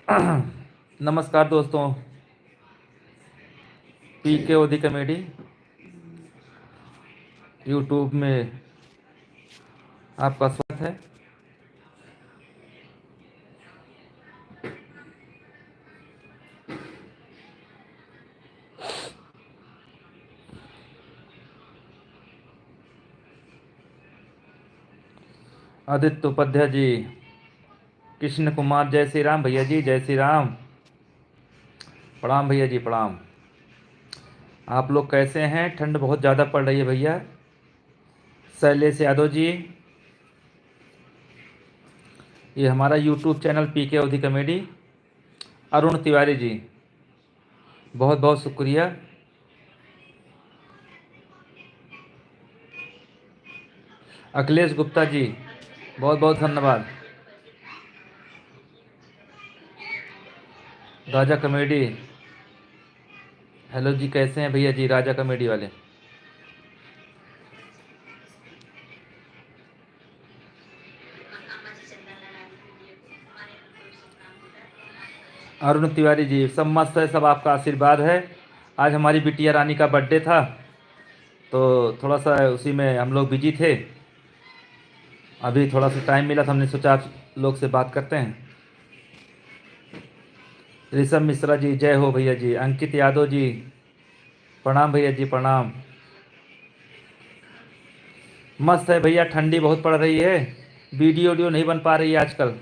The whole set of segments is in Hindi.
नमस्कार दोस्तों, पी के ओदी कॉमेडी यूट्यूब में आपका स्वागत है। आदित्य उपाध्याय जी, कृष्ण कुमार, जय श्री राम भैया जी, जय श्री राम। प्रणाम भैया जी, प्रणाम। आप लोग कैसे हैं? ठंड बहुत ज़्यादा पड़ रही है भैया। शैलेश यादव जी, ये हमारा यूट्यूब चैनल पी के ओदी कॉमेडी। अरुण तिवारी जी, बहुत बहुत शुक्रिया। अखिलेश गुप्ता जी, बहुत बहुत धन्यवाद। राजा कॉमेडी, हेलो जी, कैसे हैं भैया जी राजा कॉमेडी वाले? अरुण तिवारी जी, सब मस्त है, सब आपका आशीर्वाद है। आज हमारी बिटिया रानी का बर्थडे था, तो थोड़ा सा उसी में हम लोग बिजी थे। अभी थोड़ा सा टाइम मिला तो हमने सोचा आप लोग से बात करते हैं। ऋषभ मिश्रा जी, जय हो भैया जी। अंकित यादव जी, प्रणाम भैया जी, प्रणाम। मस्त है भैया, ठंडी बहुत पड़ रही है। वीडियो नहीं बन पा रही है आजकल,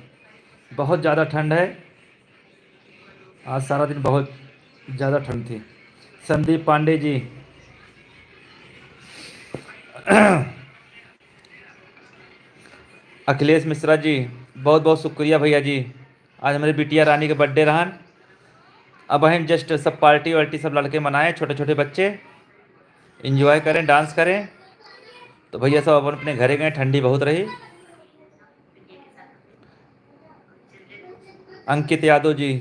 बहुत ज़्यादा ठंड है। आज सारा दिन बहुत ज़्यादा ठंड थी। संदीप पांडे जी, अखिलेश मिश्रा जी, बहुत बहुत शुक्रिया भैया जी। आज हमारी बिटिया रानी का बर्थडे रहा। अब हम जस्ट सब पार्टी वार्टी सब लड़के मनाएं, छोटे छोटे बच्चे इंजॉय करें, डांस करें। तो भैया सब अपन अपने घरे गए, ठंडी बहुत रही। अंकित यादव जी,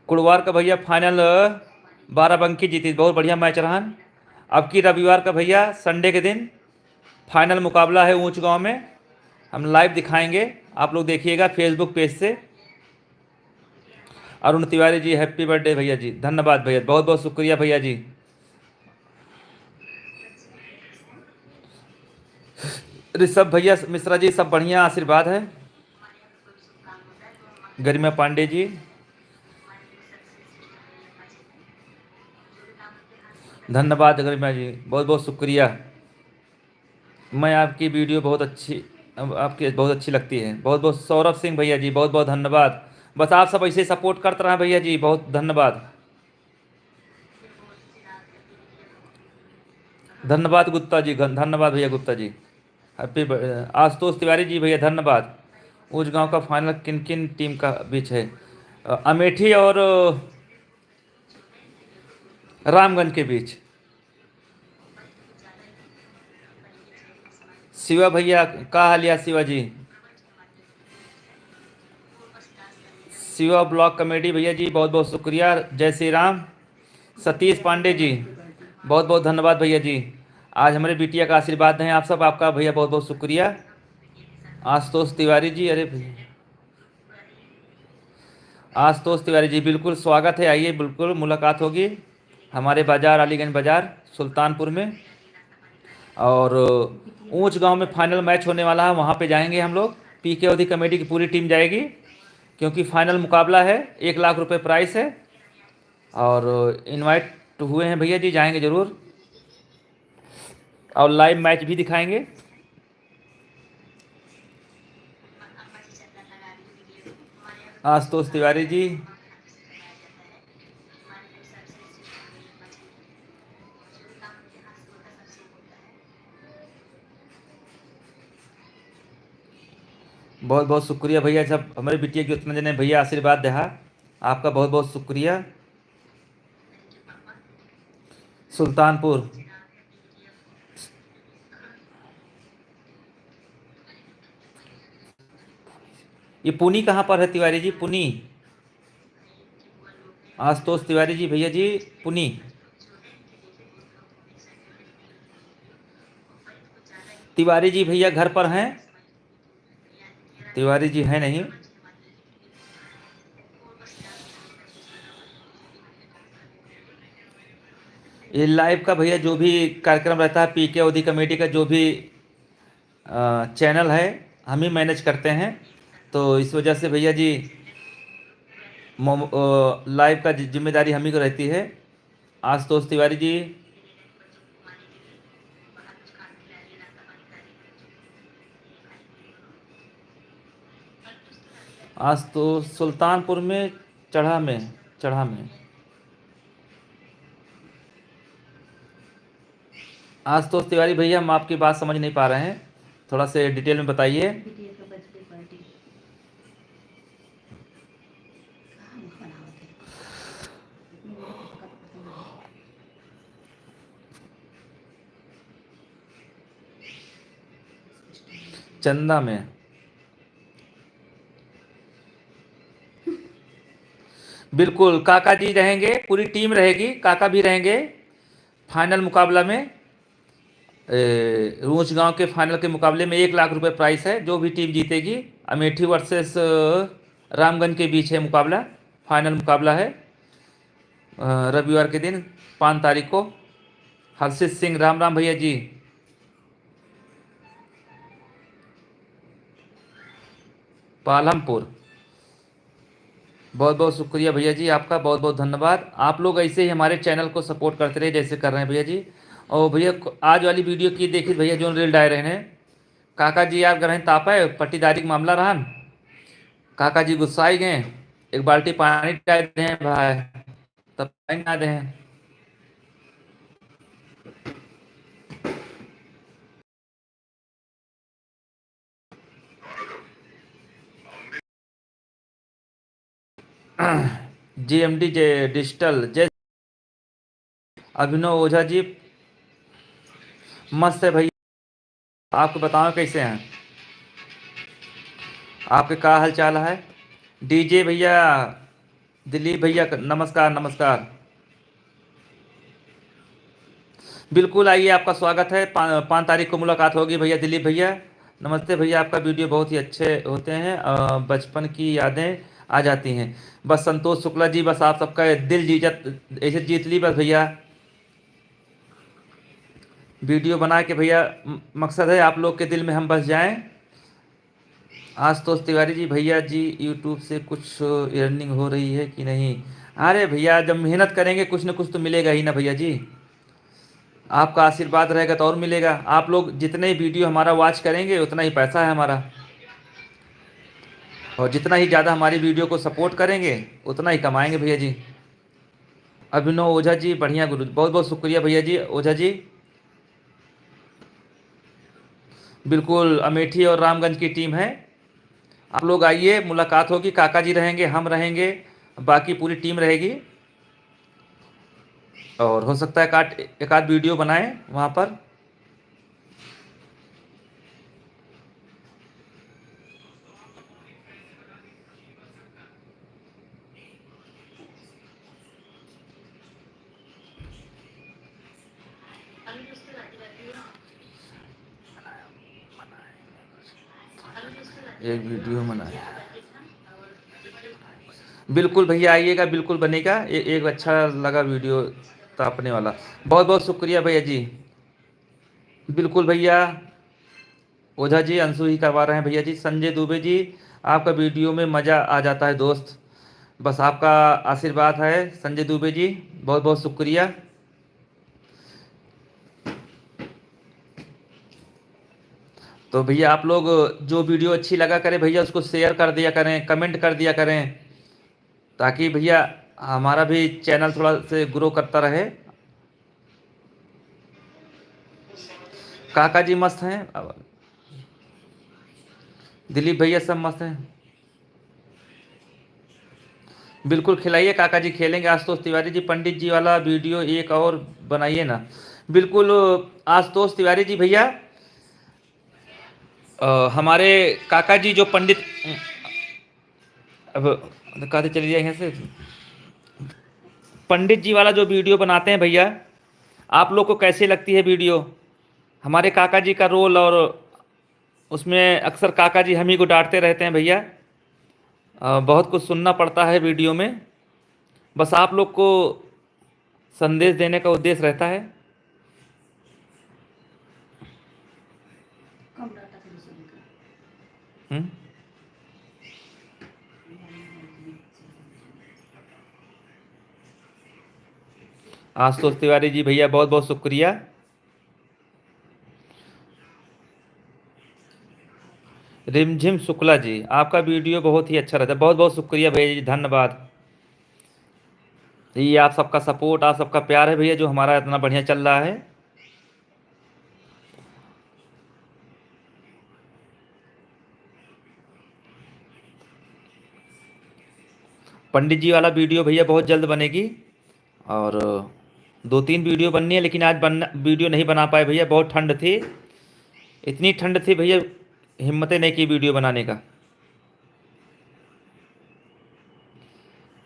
कुड़वार का भैया फाइनल बाराबंकी जीती, बहुत बढ़िया मैच रहा। अब की रविवार का भैया संडे के दिन फाइनल मुकाबला है ऊंच गांव में। हम लाइव दिखाएंगे, आप लोग देखिएगा फेसबुक पेज से। अरुण तिवारी जी, हैप्पी बर्थडे भैया जी, धन्यवाद भैया, बहुत बहुत शुक्रिया भैया जी। ऋषभ भैया मिश्रा जी, सब बढ़िया आशीर्वाद है। गरिमा पांडे जी, धन्यवाद गरिमा जी, बहुत बहुत शुक्रिया। मैं आपकी वीडियो बहुत अच्छी, आपकी बहुत अच्छी लगती है, बहुत बहुत। सौरभ सिंह भैया जी, बहुत बहुत धन्यवाद। बस आप सब ऐसे सपोर्ट करते रहें भैया जी, बहुत धन्यवाद। धन्यवाद गुप्ता जी, धन्यवाद भैया गुप्ता जी। हैप्पी आशुतोष तिवारी जी भैया, धन्यवाद। उस गांव का फाइनल किन किन टीम का बीच है? अमेठी और रामगंज के बीच। शिवा भैया, का हालिया शिवा जी? शिवा ब्लॉग कॉमेडी भैया जी, बहुत बहुत शुक्रिया, जय श्री राम। सतीश पांडे जी, बहुत बहुत धन्यवाद भैया जी। आज हमारे बिटिया का आशीर्वाद हैं आप सब, आपका भैया बहुत बहुत शुक्रिया। आशुतोष तिवारी जी, अरे भैया आशुतोष तिवारी जी, बिल्कुल स्वागत है, आइए, बिल्कुल मुलाकात होगी हमारे बाज़ार, अलीगंज बाज़ार सुल्तानपुर में। और ऊंच गांव में फाइनल मैच होने वाला है, वहाँ पे जाएंगे हम लोग। पी के ओदी कमेटी की पूरी टीम जाएगी, क्योंकि फाइनल मुकाबला है, 1 लाख रुपए प्राइस है। और इनवाइट हुए हैं भैया जी, जाएंगे ज़रूर, और लाइव मैच भी दिखाएंगे। आशुतोष तिवारी जी, बहुत बहुत शुक्रिया भैया, सब हमारे बिटिया के उतना जने भैया आशीर्वाद दे, आपका बहुत बहुत शुक्रिया। सुल्तानपुर, ये पुनी कहाँ पर है तिवारी जी? पुनी, आशुतोष तिवारी जी भैया जी, पुनी। तिवारी जी भैया घर पर हैं? तिवारी जी है नहीं। ये लाइव का भैया जो भी कार्यक्रम रहता है, पीके अवधि कमेटी का जो भी चैनल है, हम ही मैनेज करते हैं। तो इस वजह से भैया जी लाइव का जिम्मेदारी हम ही को रहती है। आशुतोष तिवारी जी, आज तो सुल्तानपुर में, चढ़ा में आशुतोष तिवारी भैया, हम आपकी बात समझ नहीं पा रहे हैं, थोड़ा से डिटेल में बताइए। चंदा में बिल्कुल काका जी रहेंगे, पूरी टीम रहेगी, काका भी रहेंगे। फाइनल मुकाबला में रूंच गांव के फाइनल के मुकाबले में 1 लाख रुपए प्राइस है। जो भी टीम जीतेगी, अमेठी वर्सेस रामगंज के बीच है मुकाबला, फाइनल मुकाबला है रविवार के दिन 5 तारीख को। हर्षित सिंह, राम राम भैया जी। पालमपुर, बहुत बहुत शुक्रिया भैया जी, आपका बहुत बहुत धन्यवाद। आप लोग ऐसे ही हमारे चैनल को सपोर्ट करते रहे जैसे कर रहे हैं भैया जी। और भैया आज वाली वीडियो की देखिए भैया, जो रील डाल रहे हैं काका जी, आप ग्रहण तापा पट्टीदारी का मामला रहा। काका जी गुस्साई गए, एक बाल्टी पानी डाल दें भाई, तब पानी ना दें। जीएमडी डिजिटल जय, अभिनव ओझा जी, मस्त है भैया। आपको बताओ कैसे हैं, आपके क्या हाल चाल है। डीजे भैया, दिलीप भैया, नमस्कार नमस्कार। बिल्कुल आइए, आपका स्वागत है। 5 तारीख को मुलाकात होगी भैया। दिलीप भैया नमस्ते भैया, आपका वीडियो बहुत ही अच्छे होते हैं, बचपन की यादें आ जाती हैं। बस संतोष शुक्ला जी, बस आप सबका दिल ऐसे जीत ली बस भैया। वीडियो बना के भैया, मकसद है आप लोग के दिल में हम बस जाएं। आशुतोष तिवारी जी, भैया जी यूट्यूब से कुछ अर्निंग हो रही है कि नहीं। अरे भैया, जब मेहनत करेंगे कुछ ना कुछ तो मिलेगा ही ना भैया जी। आपका आशीर्वाद रहेगा तो और मिलेगा। आप लोग जितने वीडियो हमारा वॉच करेंगे उतना ही पैसा है हमारा, और जितना ही ज़्यादा हमारी वीडियो को सपोर्ट करेंगे उतना ही कमाएंगे भैया जी। अभिनव ओझा जी, बढ़िया गुरु, बहुत बहुत शुक्रिया भैया जी ओझा जी। बिल्कुल अमेठी और रामगंज की टीम है। आप लोग आइए, मुलाकात होगी, काका जी रहेंगे, हम रहेंगे, बाकी पूरी टीम रहेगी। और हो सकता है एक आध वीडियो बनाएं वहाँ पर। एक वीडियो बनाए, बिल्कुल भैया आइएगा, बिल्कुल बनेगा। एक अच्छा लगा वीडियो तापने वाला। बहुत बहुत शुक्रिया भैया जी। बिल्कुल भैया ओझा जी, अंशु ही करवा रहे हैं भैया जी। संजय दुबे जी, आपका वीडियो में मज़ा आ जाता है दोस्त, बस आपका आशीर्वाद है संजय दुबे जी, बहुत बहुत शुक्रिया। तो भैया आप लोग जो वीडियो अच्छी लगा करें भैया, उसको शेयर कर दिया करें, कमेंट कर दिया करें, ताकि भैया हमारा भी चैनल थोड़ा से ग्रो करता रहे। काका जी मस्त हैं, दिलीप भैया सब मस्त हैं। बिल्कुल खिलाइए काका जी, खेलेंगे। आशुतोष तिवारी जी, पंडित जी वाला वीडियो एक और बनाइए ना। बिल्कुल आशुतोष तिवारी जी भैया, हमारे काका जी जो पंडित, अब कहते चलिए जाए यहाँ से, पंडित जी वाला जो वीडियो बनाते हैं भैया, आप लोग को कैसी लगती है वीडियो, हमारे काका जी का रोल और उसमें अक्सर काका जी हम ही को डांटते रहते हैं भैया। बहुत कुछ सुनना पड़ता है वीडियो में। बस आप लोग को संदेश देने का उद्देश्य रहता है। हम्म। आशुतोष तिवारी जी भैया बहुत बहुत शुक्रिया। रिमझिम शुक्ला जी आपका वीडियो बहुत ही अच्छा रहता है, बहुत बहुत शुक्रिया भैया जी, धन्यवाद। ये आप सबका सपोर्ट, आप सबका प्यार है भैया जो हमारा इतना बढ़िया चल रहा है। पंडित जी वाला वीडियो भैया बहुत जल्द बनेगी, और 2-3 वीडियो बननी है, लेकिन आज वीडियो नहीं बना पाए भैया, बहुत ठंड थी, इतनी ठंड थी भैया, हिम्मतें नहीं की वीडियो बनाने का।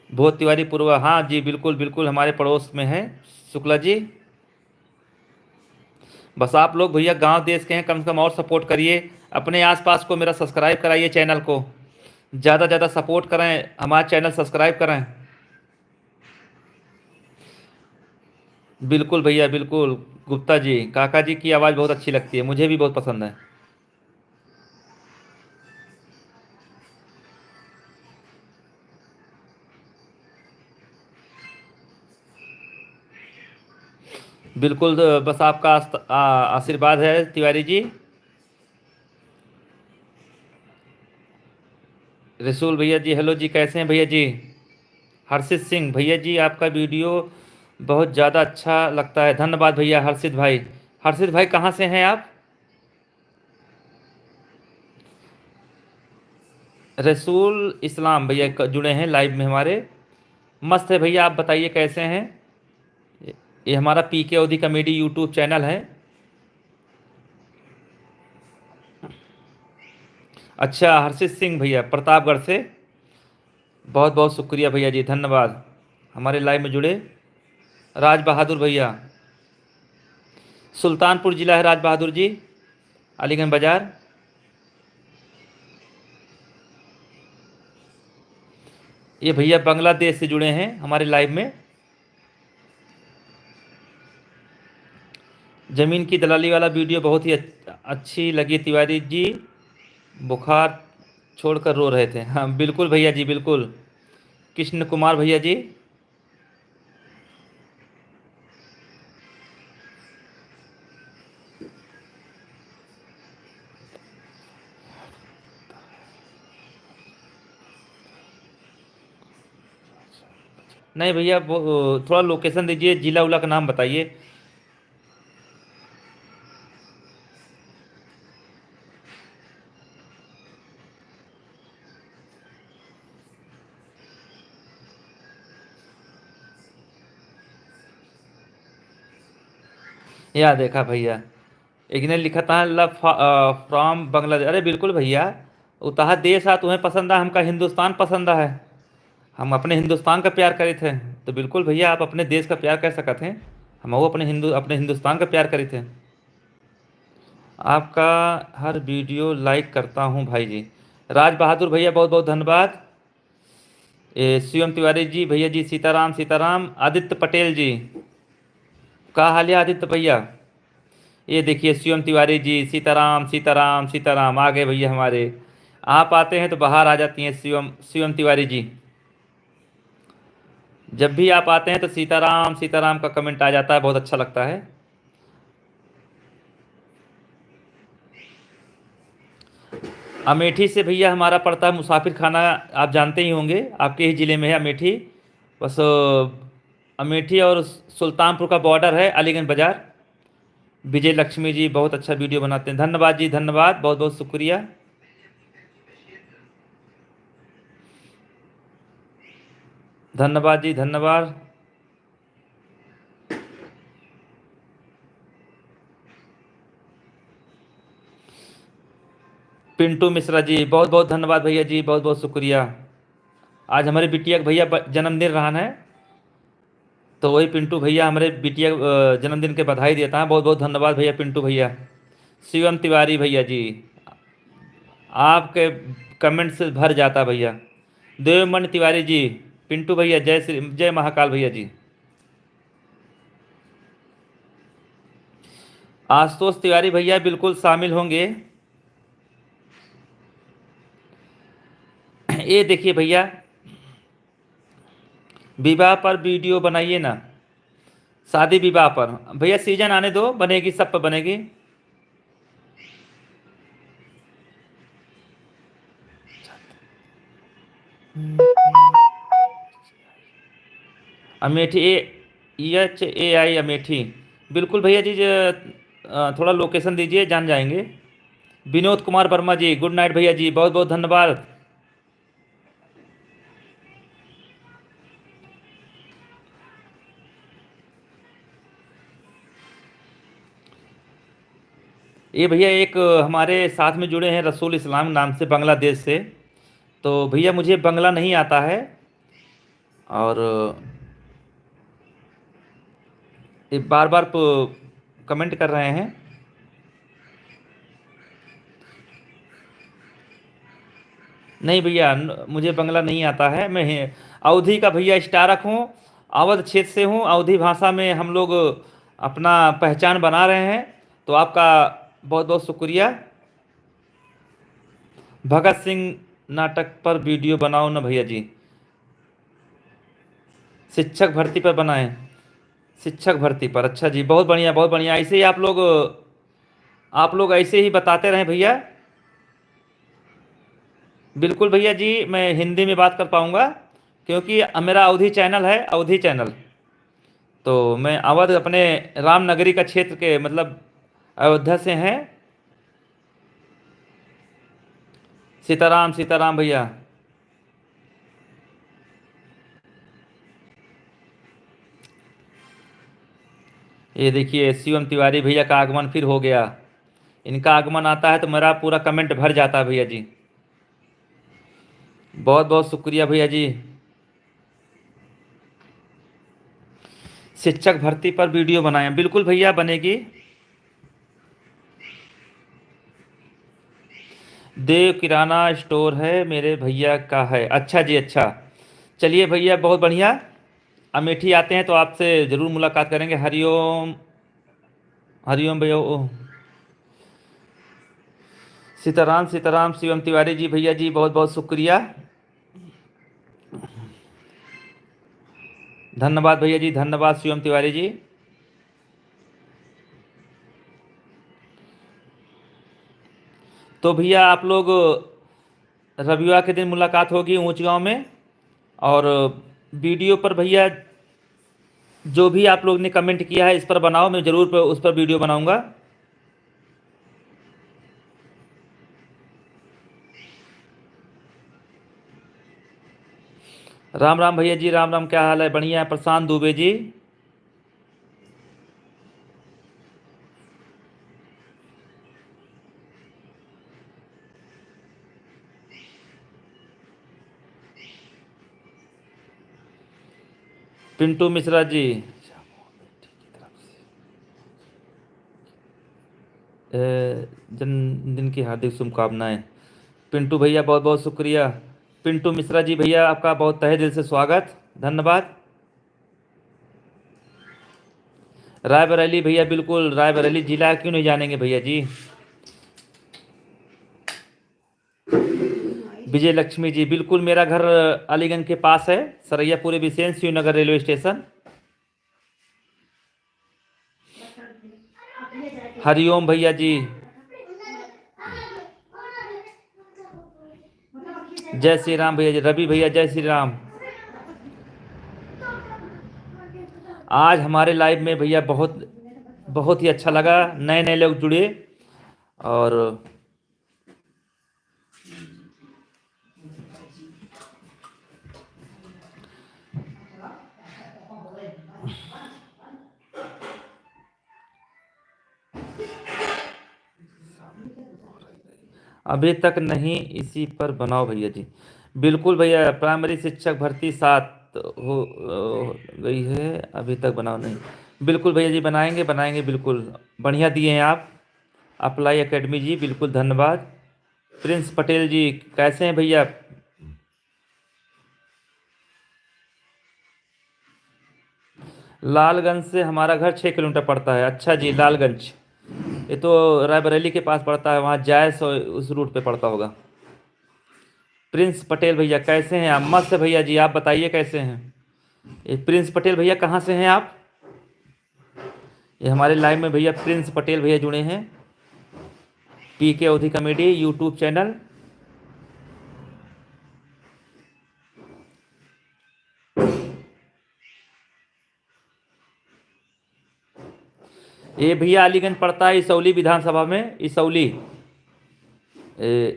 बहुत तिवारी पूर्वा, हाँ जी बिल्कुल बिल्कुल, हमारे पड़ोस में है शुक्ला जी। बस आप लोग भैया गांव देश के हैं, कम से कम और सपोर्ट करिए, अपने आसपास को मेरा सब्सक्राइब कराइए, चैनल को ज़्यादा ज़्यादा सपोर्ट करें, हमारा चैनल सब्सक्राइब करें। बिल्कुल भैया बिल्कुल। गुप्ता जी, काका जी की आवाज़ बहुत अच्छी लगती है, मुझे भी बहुत पसंद है। बिल्कुल, बस आपका आशीर्वाद है तिवारी जी। रसूल भैया जी, हेलो जी, कैसे हैं भैया जी। हर्षित सिंह भैया जी आपका वीडियो बहुत ज़्यादा अच्छा लगता है, धन्यवाद भैया हर्षित भाई। हर्षित भाई कहाँ से हैं आप। रसूल इस्लाम भैया जुड़े हैं लाइव में हमारे। मस्त है भैया, आप बताइए कैसे हैं। ये हमारा पीके ओदी कॉमेडी यूट्यूब चैनल है। अच्छा, हर्षित सिंह भैया प्रतापगढ़ से, बहुत बहुत शुक्रिया भैया जी, धन्यवाद हमारे लाइव में जुड़े। राज बहादुर भैया, सुल्तानपुर जिला है राज बहादुर जी, अलीगंज बाजार। ये भैया बांग्लादेश से जुड़े हैं हमारे लाइव में। ज़मीन की दलाली वाला वीडियो बहुत ही अच्छी लगी तिवारी जी, बुखार छोड़कर रो रहे थे, हाँ बिल्कुल भैया जी बिल्कुल। कृष्ण कुमार भैया जी, नहीं भैया वो थोड़ा लोकेशन दीजिए, जिला उला का नाम बताइए। या देखा भैया, एक ने लिखा था लव फ्रॉम बांग्लादेश, अरे बिल्कुल भैया, उतहा देश आ तुम्हें पसंद आ, हमका हिंदुस्तान पसंद है, हम अपने हिंदुस्तान का प्यार करे थे। तो बिल्कुल भैया आप अपने देश का प्यार कर सकते हैं, हम वो अपने हिंदुस्तान का प्यार करे थे। आपका हर वीडियो लाइक करता हूँ भाई जी। राज बहादुर भैया बहुत बहुत धन्यवाद। शिवम तिवारी जी भैया जी, सीताराम सीताराम। आदित्य पटेल जी, का हाल है आदित्य भैया। ये देखिए शिवम तिवारी जी, सीताराम सीताराम सीताराम, आ गए भैया हमारे। आप आते हैं तो बाहर आ जाती हैं शिवम शिवम तिवारी जी, जब भी आप आते हैं तो सीताराम सीताराम का कमेंट आ जाता है, बहुत अच्छा लगता है। अमेठी से भैया हमारा पड़ता है मुसाफिर खाना, आप जानते ही होंगे, आपके ही ज़िले में है अमेठी। बस अमेठी और सुल्तानपुर का बॉर्डर है, अलीगंज बाज़ार। विजय लक्ष्मी जी बहुत अच्छा वीडियो बनाते हैं, धन्यवाद जी धन्यवाद, बहुत बहुत शुक्रिया। धन्यवाद जी धन्यवाद। पिंटू मिश्रा जी बहुत बहुत धन्यवाद भैया जी, बहुत बहुत शुक्रिया। आज हमारे बिटिया का भैया जन्मदिन रहा है, तो वही पिंटू भैया हमारे बिटिया जन्मदिन के बधाई देता है, बहुत बहुत धन्यवाद भैया पिंटू भैया। शिवम तिवारी भैया जी, आपके कमेंट से भर जाता भैया। देवमणि तिवारी जी, पिंटू भैया, जय श्री जय महाकाल भैया जी। आशुतोष तिवारी भैया बिल्कुल शामिल होंगे। ये देखिए भैया, विवाह पर वीडियो बनाइए ना, शादी विवाह पर भैया सीजन आने दो, बनेगी, सब पर बनेगी। अमेठी HAI अमेठी, बिल्कुल भैया जी। थोड़ा लोकेशन दीजिए, जान जाएंगे। विनोद कुमार वर्मा जी, गुड नाइट भैया जी, बहुत बहुत धन्यवाद। ये भैया एक हमारे साथ में जुड़े हैं रसूल इस्लाम नाम से, बांग्लादेश से। तो भैया मुझे बंगला नहीं आता है, और ये बार बार कमेंट कर रहे हैं। नहीं भैया, मुझे बंगला नहीं आता है। मैं अवधी का भैया स्टारक हूँ, अवध क्षेत्र से हूँ। अवधी भाषा में हम लोग अपना पहचान बना रहे हैं। तो आपका बहुत बहुत शुक्रिया। भगत सिंह नाटक पर वीडियो बनाओ ना भैया जी, शिक्षक भर्ती पर बनाएं। शिक्षक भर्ती पर, अच्छा जी, बहुत बढ़िया बहुत बढ़िया। ऐसे ही आप लोग ऐसे ही बताते रहें भैया। बिल्कुल भैया जी, मैं हिंदी में बात कर पाऊँगा, क्योंकि मेरा अवधी चैनल है, अवधी चैनल। तो मैं अवध अपने रामनगरी का क्षेत्र के, मतलब अयोध्या से हैं। सीताराम सीताराम भैया। ये देखिए, शिवम तिवारी भैया का आगमन फिर हो गया। इनका आगमन आता है तो मेरा पूरा कमेंट भर जाता है भैया जी। बहुत बहुत शुक्रिया भैया जी। शिक्षक भर्ती पर वीडियो बनाएं, बिल्कुल भैया बनेगी। देव किराना स्टोर है, मेरे भैया का है, अच्छा जी अच्छा। चलिए भैया, बहुत बढ़िया। अमेठी आते हैं तो आपसे ज़रूर मुलाकात करेंगे। हरिओम, हरिओम भैया। सीताराम सीताराम, शिवम तिवारी जी भैया जी, बहुत बहुत शुक्रिया, धन्यवाद भैया जी, धन्यवाद शिवम तिवारी जी। तो भैया आप लोग रविवार के दिन मुलाकात होगी ऊंच गांव में। और वीडियो पर भैया जो भी आप लोग ने कमेंट किया है इस पर बनाओ, मैं ज़रूर उस पर वीडियो बनाऊंगा। राम राम भैया जी, राम राम, क्या हाल है? बढ़िया है प्रशांत दुबे जी। पिंटू मिश्रा जी, जन्मदिन की हार्दिक शुभकामनाएं। पिंटू भैया बहुत बहुत शुक्रिया। पिंटू मिश्रा जी भैया, आपका बहुत तहे दिल से स्वागत, धन्यवाद। रायबरेली भैया, बिल्कुल रायबरेली जिला क्यों नहीं जानेंगे भैया जी। विजय लक्ष्मी जी, बिल्कुल मेरा घर अलीगंज के पास है, सरैयापुरी बिसेन शिवनगर रेलवे स्टेशन। हरिओम भैया जी, जय श्री राम भैया जी। रवि भैया, जय श्री राम। आज हमारे लाइव में भैया बहुत बहुत ही अच्छा लगा, नए नए लोग जुड़े। और अभी तक नहीं, इसी पर बनाओ भैया जी। बिल्कुल भैया, प्राइमरी शिक्षक भर्ती 7 हो गई है, अभी तक बनाओ नहीं। बिल्कुल भैया जी, बनाएंगे बनाएंगे, बिल्कुल। बढ़िया दिए हैं आप, अप्लाई एकेडमी जी, बिल्कुल धन्यवाद। प्रिंस पटेल जी कैसे हैं भैया? लालगंज से हमारा घर 6 किलोमीटर पड़ता है। अच्छा जी, लालगंज ये तो रायबरेली के पास पड़ता है, वहाँ जायस और उस रूट पे पड़ता होगा। प्रिंस पटेल भैया कैसे हैं आप? मस्त है भैया जी, आप बताइए कैसे हैं? ये प्रिंस पटेल भैया कहाँ से हैं आप? ये हमारे लाइव में भैया प्रिंस पटेल भैया जुड़े हैं, PK अवधी कॉमेडी यूट्यूब चैनल। ये भैया अलीगंज पड़ता है, इसौली विधानसभा में।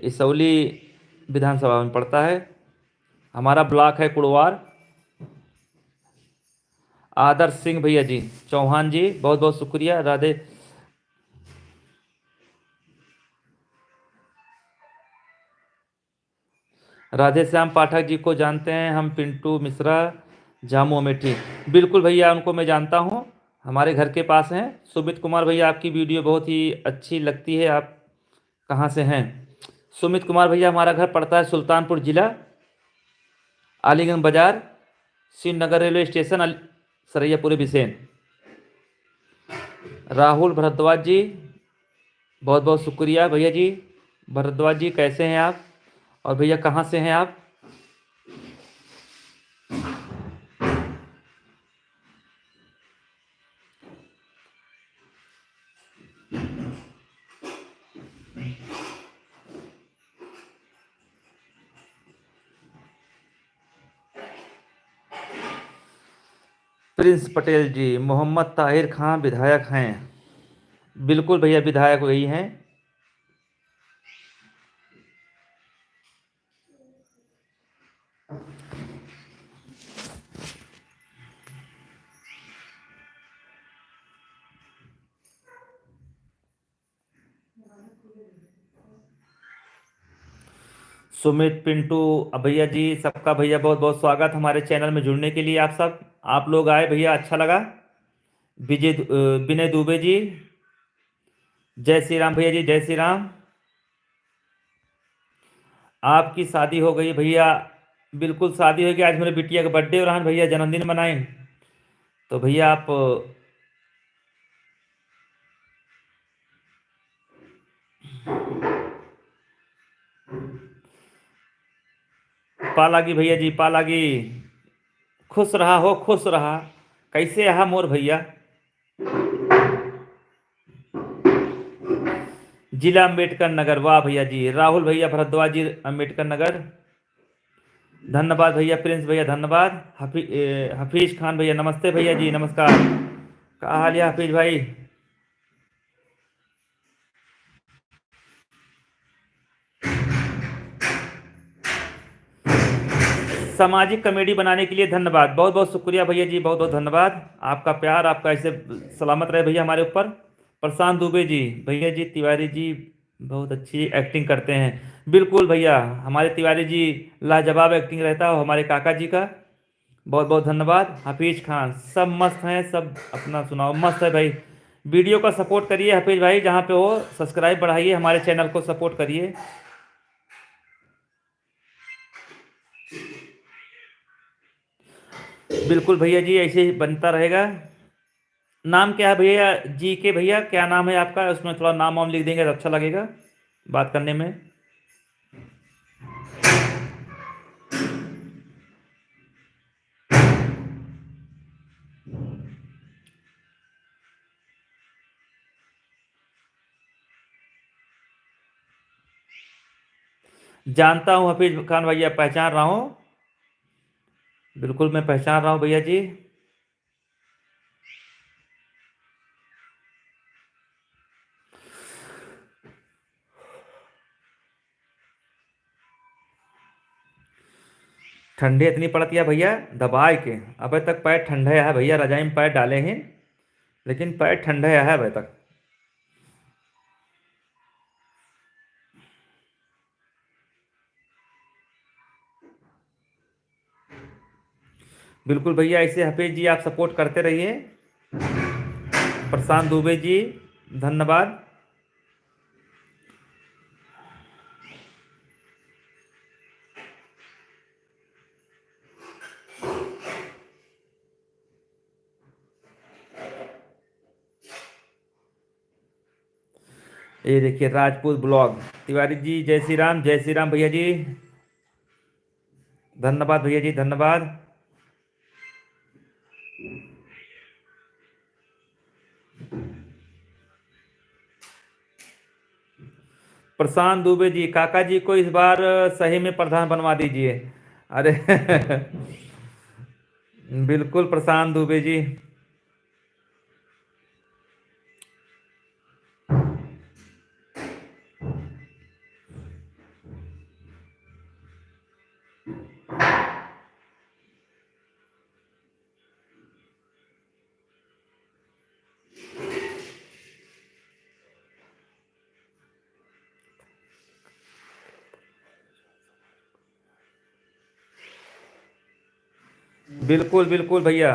इसौली विधानसभा में पड़ता है। हमारा ब्लॉक है कुड़वार। आदर्श सिंह भैया जी, चौहान जी बहुत बहुत शुक्रिया। राधे राधे श्याम पाठक जी को जानते हैं हम, पिंटू मिश्रा जामू अमेठी। बिल्कुल भैया, उनको मैं जानता हूँ, हमारे घर के पास हैं। सुमित कुमार भैया आपकी वीडियो बहुत ही अच्छी लगती है, आप कहाँ से हैं? सुमित कुमार भैया हमारा घर पड़ता है सुल्तानपुर जिला, अलीगंज बाजार, श्रीनगर रेलवे स्टेशन, सरैयापुर बिसेन। राहुल भरद्वाज जी बहुत बहुत शुक्रिया भैया जी। भरद्वाज जी कैसे हैं आप? और भैया कहाँ से हैं आप? प्रिंस पटेल जी, मोहम्मद ताहिर खान विधायक हैं। बिल्कुल भैया, विधायक वही हैं। सुमित, पिंटू, भैया जी सबका भैया बहुत बहुत स्वागत हमारे चैनल में जुड़ने के लिए। आप लोग आए भैया, अच्छा लगा। विनय दुबे जी, जय श्री राम भैया जी, जय श्री राम। आपकी शादी हो गई भैया? बिल्कुल शादी हो गई, आज मेरे बिटिया का बर्थडे हो रहा है भैया, जन्मदिन मनाएं। तो भैया आप पालागी भैया जी, पालागी खुश रहा हो, खुश रहा। कैसे रहा मोर भैया? जिला अम्बेडकर नगर, वाह भैया जी। राहुल भैया भरद्वाज जी, अम्बेडकर नगर। धन्यवाद भैया, प्रिंस भैया धन्यवाद। हफीज खान भैया नमस्ते भैया जी, नमस्कार। क्या हाल है हफीज भाई? सामाजिक कॉमेडी बनाने के लिए धन्यवाद, बहुत बहुत शुक्रिया भैया जी, बहुत बहुत धन्यवाद। आपका प्यार, आपका ऐसे सलामत रहे भैया हमारे ऊपर। प्रशांत दुबे जी, भैया जी तिवारी जी बहुत अच्छी एक्टिंग करते हैं। बिल्कुल भैया, हमारे तिवारी जी लाजवाब एक्टिंग रहता है हमारे काका जी का। बहुत बहुत धन्यवाद। हफीज खान, सब मस्त हैं, सब अपना सुनाओ। मस्त है भाई, वीडियो का सपोर्ट करिए हफीज भाई, जहाँ पे हो सब्सक्राइब बढ़ाइए, हमारे चैनल को सपोर्ट करिए। बिल्कुल भैया जी, ऐसे ही बनता रहेगा। नाम क्या है भैया जी के? भैया क्या नाम है आपका? उसमें थोड़ा नाम वाम लिख देंगे तो अच्छा लगेगा बात करने में। जानता हूँ हफीज खान भैया, पहचान रहा हूँ, बिल्कुल मैं पहचान रहा हूँ भैया जी। ठंडी इतनी पड़ती है भैया, दबाए के अबे तक पैर ठंडे है भैया, रजाई में पैर डाले हैं लेकिन पैर ठंडे है अबे तक। बिल्कुल भैया, ऐसे हफीज जी आप सपोर्ट करते रहिए। प्रशांत दुबे जी धन्यवाद। ये देखिए राजपूत ब्लॉग तिवारी जी, जय श्री राम भैया जी, धन्यवाद भैया जी, धन्यवाद। प्रशांत दुबे जी, काका जी को इस बार सही में प्रधान बनवा दीजिए। अरे बिल्कुल प्रशांत दुबे जी। बिल्कुल बिल्कुल भैया,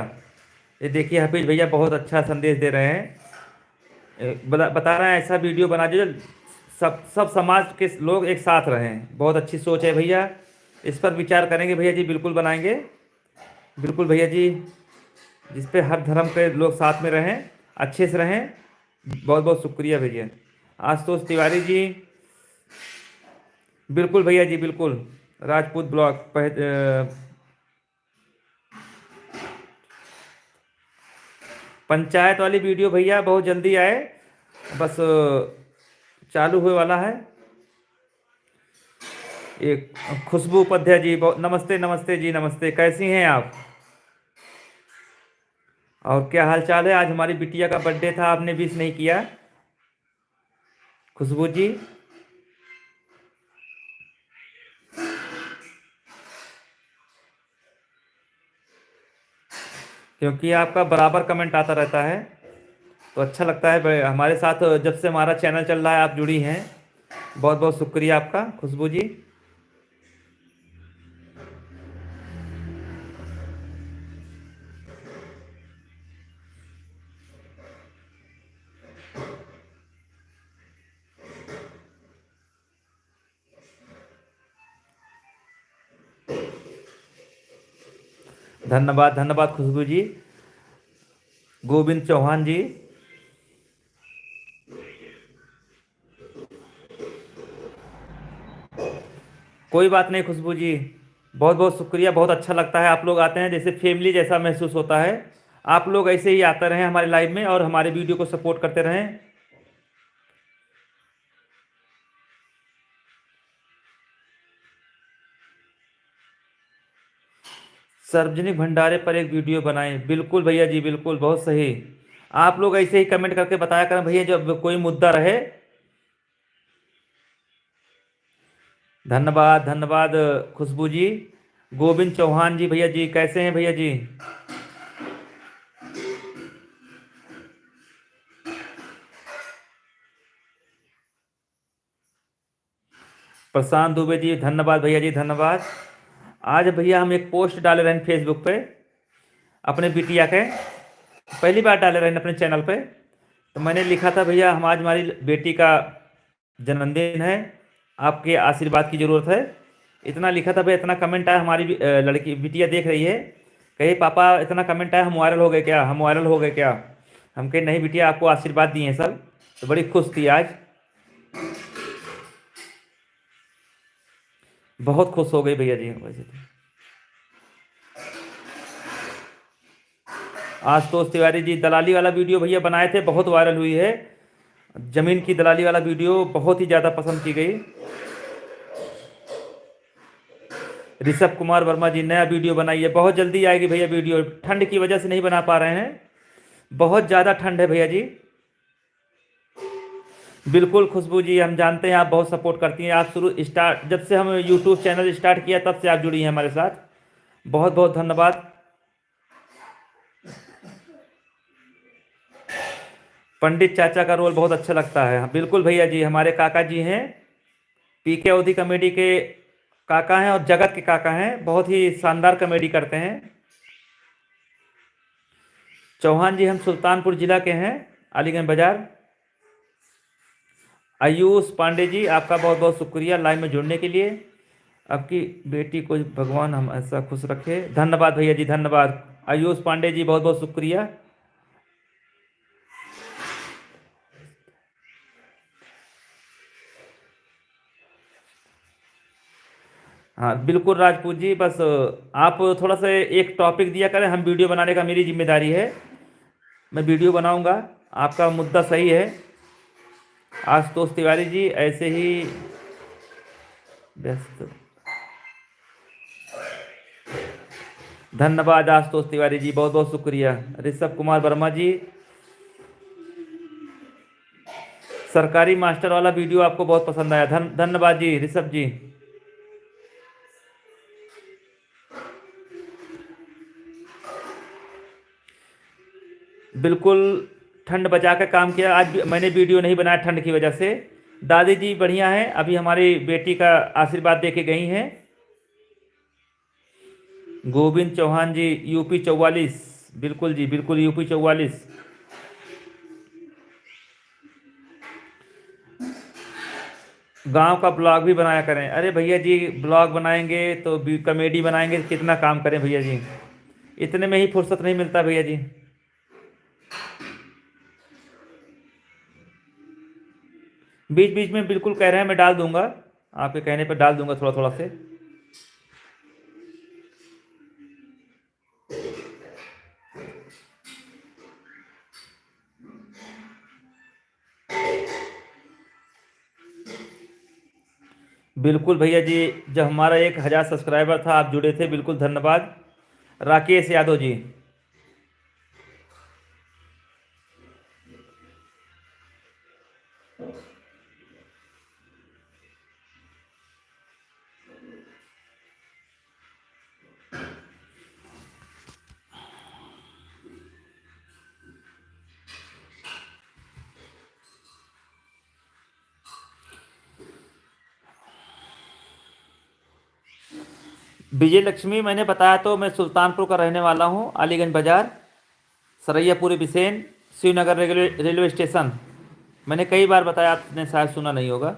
ये देखिए हाफिज भैया बहुत अच्छा संदेश दे रहे हैं। बता रहे हैं ऐसा वीडियो बना दीजिए सब सब समाज के लोग एक साथ रहें। बहुत अच्छी सोच है भैया, इस पर विचार करेंगे भैया जी, बिल्कुल बनाएंगे। बिल्कुल भैया जी, जिस पे हर धर्म के लोग साथ में रहें, अच्छे से रहें। बहुत बहुत शुक्रिया भैया। आशुतोष तिवारी जी, बिल्कुल भैया जी, बिल्कुल। राजपूत ब्लॉक पंचायत वाली वीडियो भैया बहुत जल्दी आए, बस चालू हुए वाला है। एक खुशबू उपाध्याय जी, नमस्ते नमस्ते जी, नमस्ते, कैसी हैं आप? और क्या हाल चाल है? आज हमारी बिटिया का बर्थडे था, आपने विश नहीं किया खुशबू जी। क्योंकि आपका बराबर कमेंट आता रहता है तो अच्छा लगता है हमारे साथ जब से हमारा चैनल चल रहा है आप जुड़ी हैं। बहुत बहुत शुक्रिया आपका खुशबू जी। धन्यवाद धन्यवाद खुशबू जी। गोविंद चौहान जी, कोई बात नहीं खुशबू जी, बहुत बहुत शुक्रिया। बहुत अच्छा लगता है आप लोग आते हैं, जैसे फैमिली जैसा महसूस होता है। आप लोग ऐसे ही आते रहें हमारे लाइव में और हमारे वीडियो को सपोर्ट करते रहें। सार्वजनिक भंडारे पर एक वीडियो बनाएं, बिल्कुल भैया जी, बिल्कुल, बहुत सही। आप लोग ऐसे ही कमेंट करके बताया करें भैया जब कोई मुद्दा रहे। धन्यवाद धन्यवाद खुशबू जी। गोविंद चौहान जी, भैया जी कैसे हैं भैया जी? प्रशांत दुबे जी, धन्यवाद भैया जी, धन्यवाद। आज भैया हम एक पोस्ट डाले रहे हैं फेसबुक पे अपने बिटिया के, पहली बार डाले रहे हैं अपने चैनल पे। तो मैंने लिखा था भैया हम आज हमारी बेटी का जन्मदिन है, आपके आशीर्वाद की ज़रूरत है। इतना लिखा था भैया, इतना कमेंट आया। हमारी लड़की बिटिया देख रही है, कहे पापा इतना कमेंट आया, हम वायरल हो गए क्या, हम वायरल हो गए क्या? हम कहे नहीं बिटिया, आपको आशीर्वाद दिए हैं सब। तो बड़ी खुश थी आज, बहुत खुश हो गई भैया जी वैसे तो। आशुतोष तिवारी जी, दलाली वाला वीडियो भैया बनाए थे, बहुत वायरल हुई है। जमीन की दलाली वाला वीडियो बहुत ही ज़्यादा पसंद की गई। ऋषभ कुमार वर्मा जी, नया वीडियो बनाइए, बहुत जल्दी आएगी भैया वीडियो। ठंड की वजह से नहीं बना पा रहे हैं, बहुत ज़्यादा ठंड है भैया जी। बिल्कुल खुशबू जी, हम जानते हैं आप बहुत सपोर्ट करती हैं। आप शुरू स्टार्ट जब से हम यूट्यूब चैनल स्टार्ट किया तब से आप जुड़ी हैं हमारे साथ, बहुत बहुत धन्यवाद। पंडित चाचा का रोल बहुत अच्छा लगता है, हाँ, बिल्कुल भैया जी, हमारे काका जी हैं, पीके अवधि कॉमेडी के काका हैं और जगत के काका हैं, बहुत ही शानदार कॉमेडी करते हैं। चौहान जी, हम सुल्तानपुर जिला के हैं, अलीगंज बाजार। आयुष पांडे जी, आपका बहुत बहुत शुक्रिया लाइव में जुड़ने के लिए। आपकी बेटी को भगवान हम ऐसा खुश रखे, धन्यवाद भैया जी, धन्यवाद। आयुष पांडे जी, बहुत बहुत शुक्रिया। हाँ बिल्कुल राजपूत जी, बस आप थोड़ा सा एक टॉपिक दिया करें, हम वीडियो बनाने का मेरी जिम्मेदारी है, मैं वीडियो बनाऊंगा। आपका मुद्दा सही है। आशुतोष तिवारी जी ऐसे ही व्यस्त। धन्यवाद आशुतोष तिवारी जी, बहुत बहुत शुक्रिया। ऋषभ कुमार वर्मा जी, सरकारी मास्टर वाला वीडियो आपको बहुत पसंद आया, धन्यवाद जी ऋषभ जी। बिल्कुल ठंड बचा कर काम किया, आज मैंने वीडियो नहीं बनाया ठंड की वजह से। दादी जी बढ़िया है, अभी हमारी बेटी का आशीर्वाद दे के गई हैं। गोविंद चौहान जी यूपी 44, बिल्कुल जी बिल्कुल यूपी 44। गांव का ब्लॉग भी बनाया करें, अरे भैया जी ब्लॉग बनाएंगे तो कॉमेडी बनाएंगे, कितना काम करें भैया जी, इतने में ही फुर्सत नहीं मिलता भैया जी। बीच बीच में बिल्कुल कह रहे हैं, मैं डाल दूंगा, आपके कहने पर डाल दूंगा थोड़ा थोड़ा से। बिल्कुल भैया जी, जब हमारा 1,000 सब्सक्राइबर था आप जुड़े थे, बिल्कुल धन्यवाद। राकेश यादव जी, विजय लक्ष्मी मैंने बताया तो मैं सुल्तानपुर का रहने वाला हूँ, अलीगंज बाजार, सरैयापुरी बिसेन, श्रीनगर रेलवे स्टेशन। मैंने कई बार बताया, आपने शायद सुना नहीं होगा।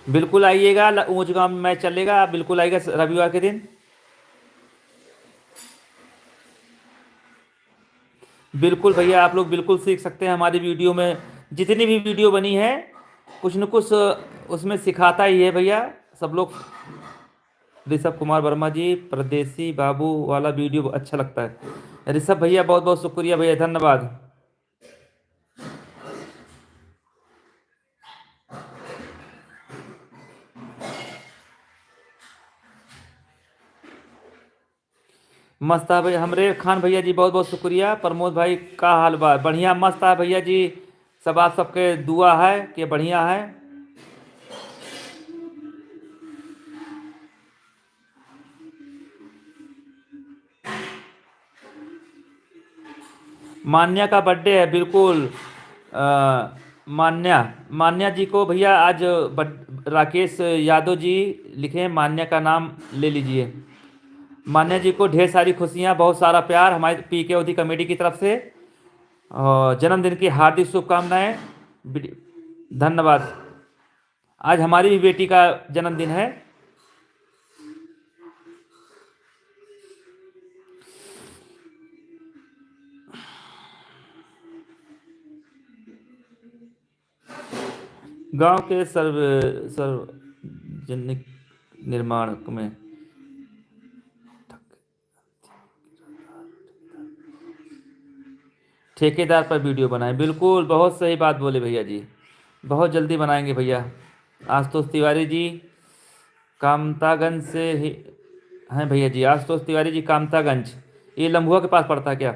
बिल्कुल आइएगा, ऊंच गांव में मैच चलेगा, आप बिल्कुल आइएगा रविवार के दिन। बिल्कुल भैया, आप लोग बिल्कुल सीख सकते हैं हमारी वीडियो में, जितनी भी वीडियो बनी है कुछ न कुछ उसमें सिखाता ही है भैया सब लोग। ऋषभ कुमार वर्मा जी, परदेसी बाबू वाला वीडियो अच्छा लगता है। ऋषभ भैया बहुत बहुत शुक्रिया भैया, धन्यवाद। मस्त है भैया, हमरे खान भैया जी बहुत बहुत शुक्रिया। प्रमोद भाई का हाल बा, बढ़िया मस्त है भैया जी, सब आप सबके दुआ है कि बढ़िया है। मान्या का बर्थडे है, बिल्कुल। मान्या, मान्या जी को भैया आज राकेश यादव जी लिखे हैं, मान्या का नाम ले लीजिए। मान्या जी को ढेर सारी खुशियाँ, बहुत सारा प्यार हमारे पीके ओधी कमेटी की तरफ से, और जन्मदिन की हार्दिक शुभकामनाएं। धन्यवाद। आज हमारी भी बेटी का जन्मदिन है। गांव के सार्वजनिक निर्माण में ठेकेदार पर वीडियो बनाएं, बिल्कुल बहुत सही बात बोले भैया जी, बहुत जल्दी बनाएंगे भैया। आशुतोष तिवारी जी कामतागंज से ही हैं भैया जी, आशुतोष तिवारी जी कामतागंज, ये लम्बुआ के पास पड़ता है क्या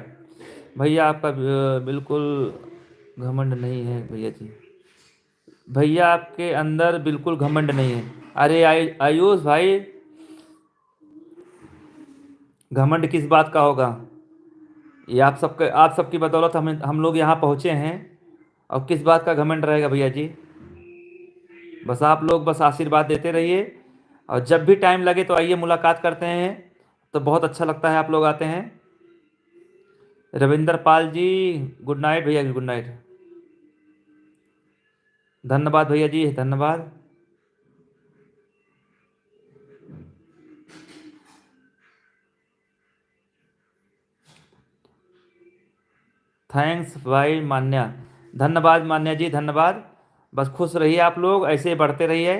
भैया? आपका बिल्कुल घमंड नहीं है भैया जी, भैया आपके अंदर बिल्कुल घमंड नहीं है। अरे आयुष भाई, घमंड किस बात का होगा? ये आप सबकी बदौलत हम लोग यहाँ पहुँचे हैं, और किस बात का घमंड रहेगा भैया जी? बस आप लोग बस आशीर्वाद देते रहिए, और जब भी टाइम लगे तो आइए मुलाकात करते हैं, तो बहुत अच्छा लगता है आप लोग आते हैं। रविंदर पाल जी, गुड नाइट भैया जी, गुड नाइट। धन्यवाद भैया जी, धन्यवाद। थैंक्स भाई मान्या, धन्यवाद मान्या जी, धन्यवाद। बस खुश रहिए, आप लोग ऐसे बढ़ते रहिए।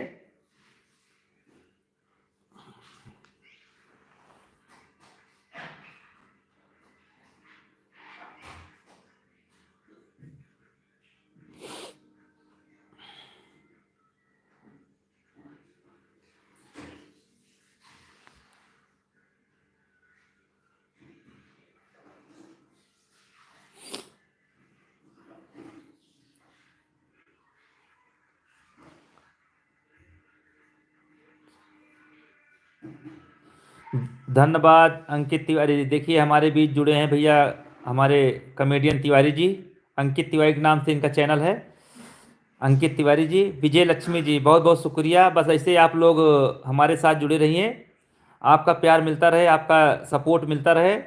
धन्यवाद अंकित तिवारी जी। देखिए हमारे बीच जुड़े हैं भैया हमारे कॉमेडियन तिवारी जी। अंकित तिवारी के नाम से इनका चैनल है। अंकित तिवारी जी, विजय लक्ष्मी जी, बहुत बहुत शुक्रिया। बस ऐसे ही आप लोग हमारे साथ जुड़े रहिए। आपका प्यार मिलता रहे, आपका सपोर्ट मिलता रहे,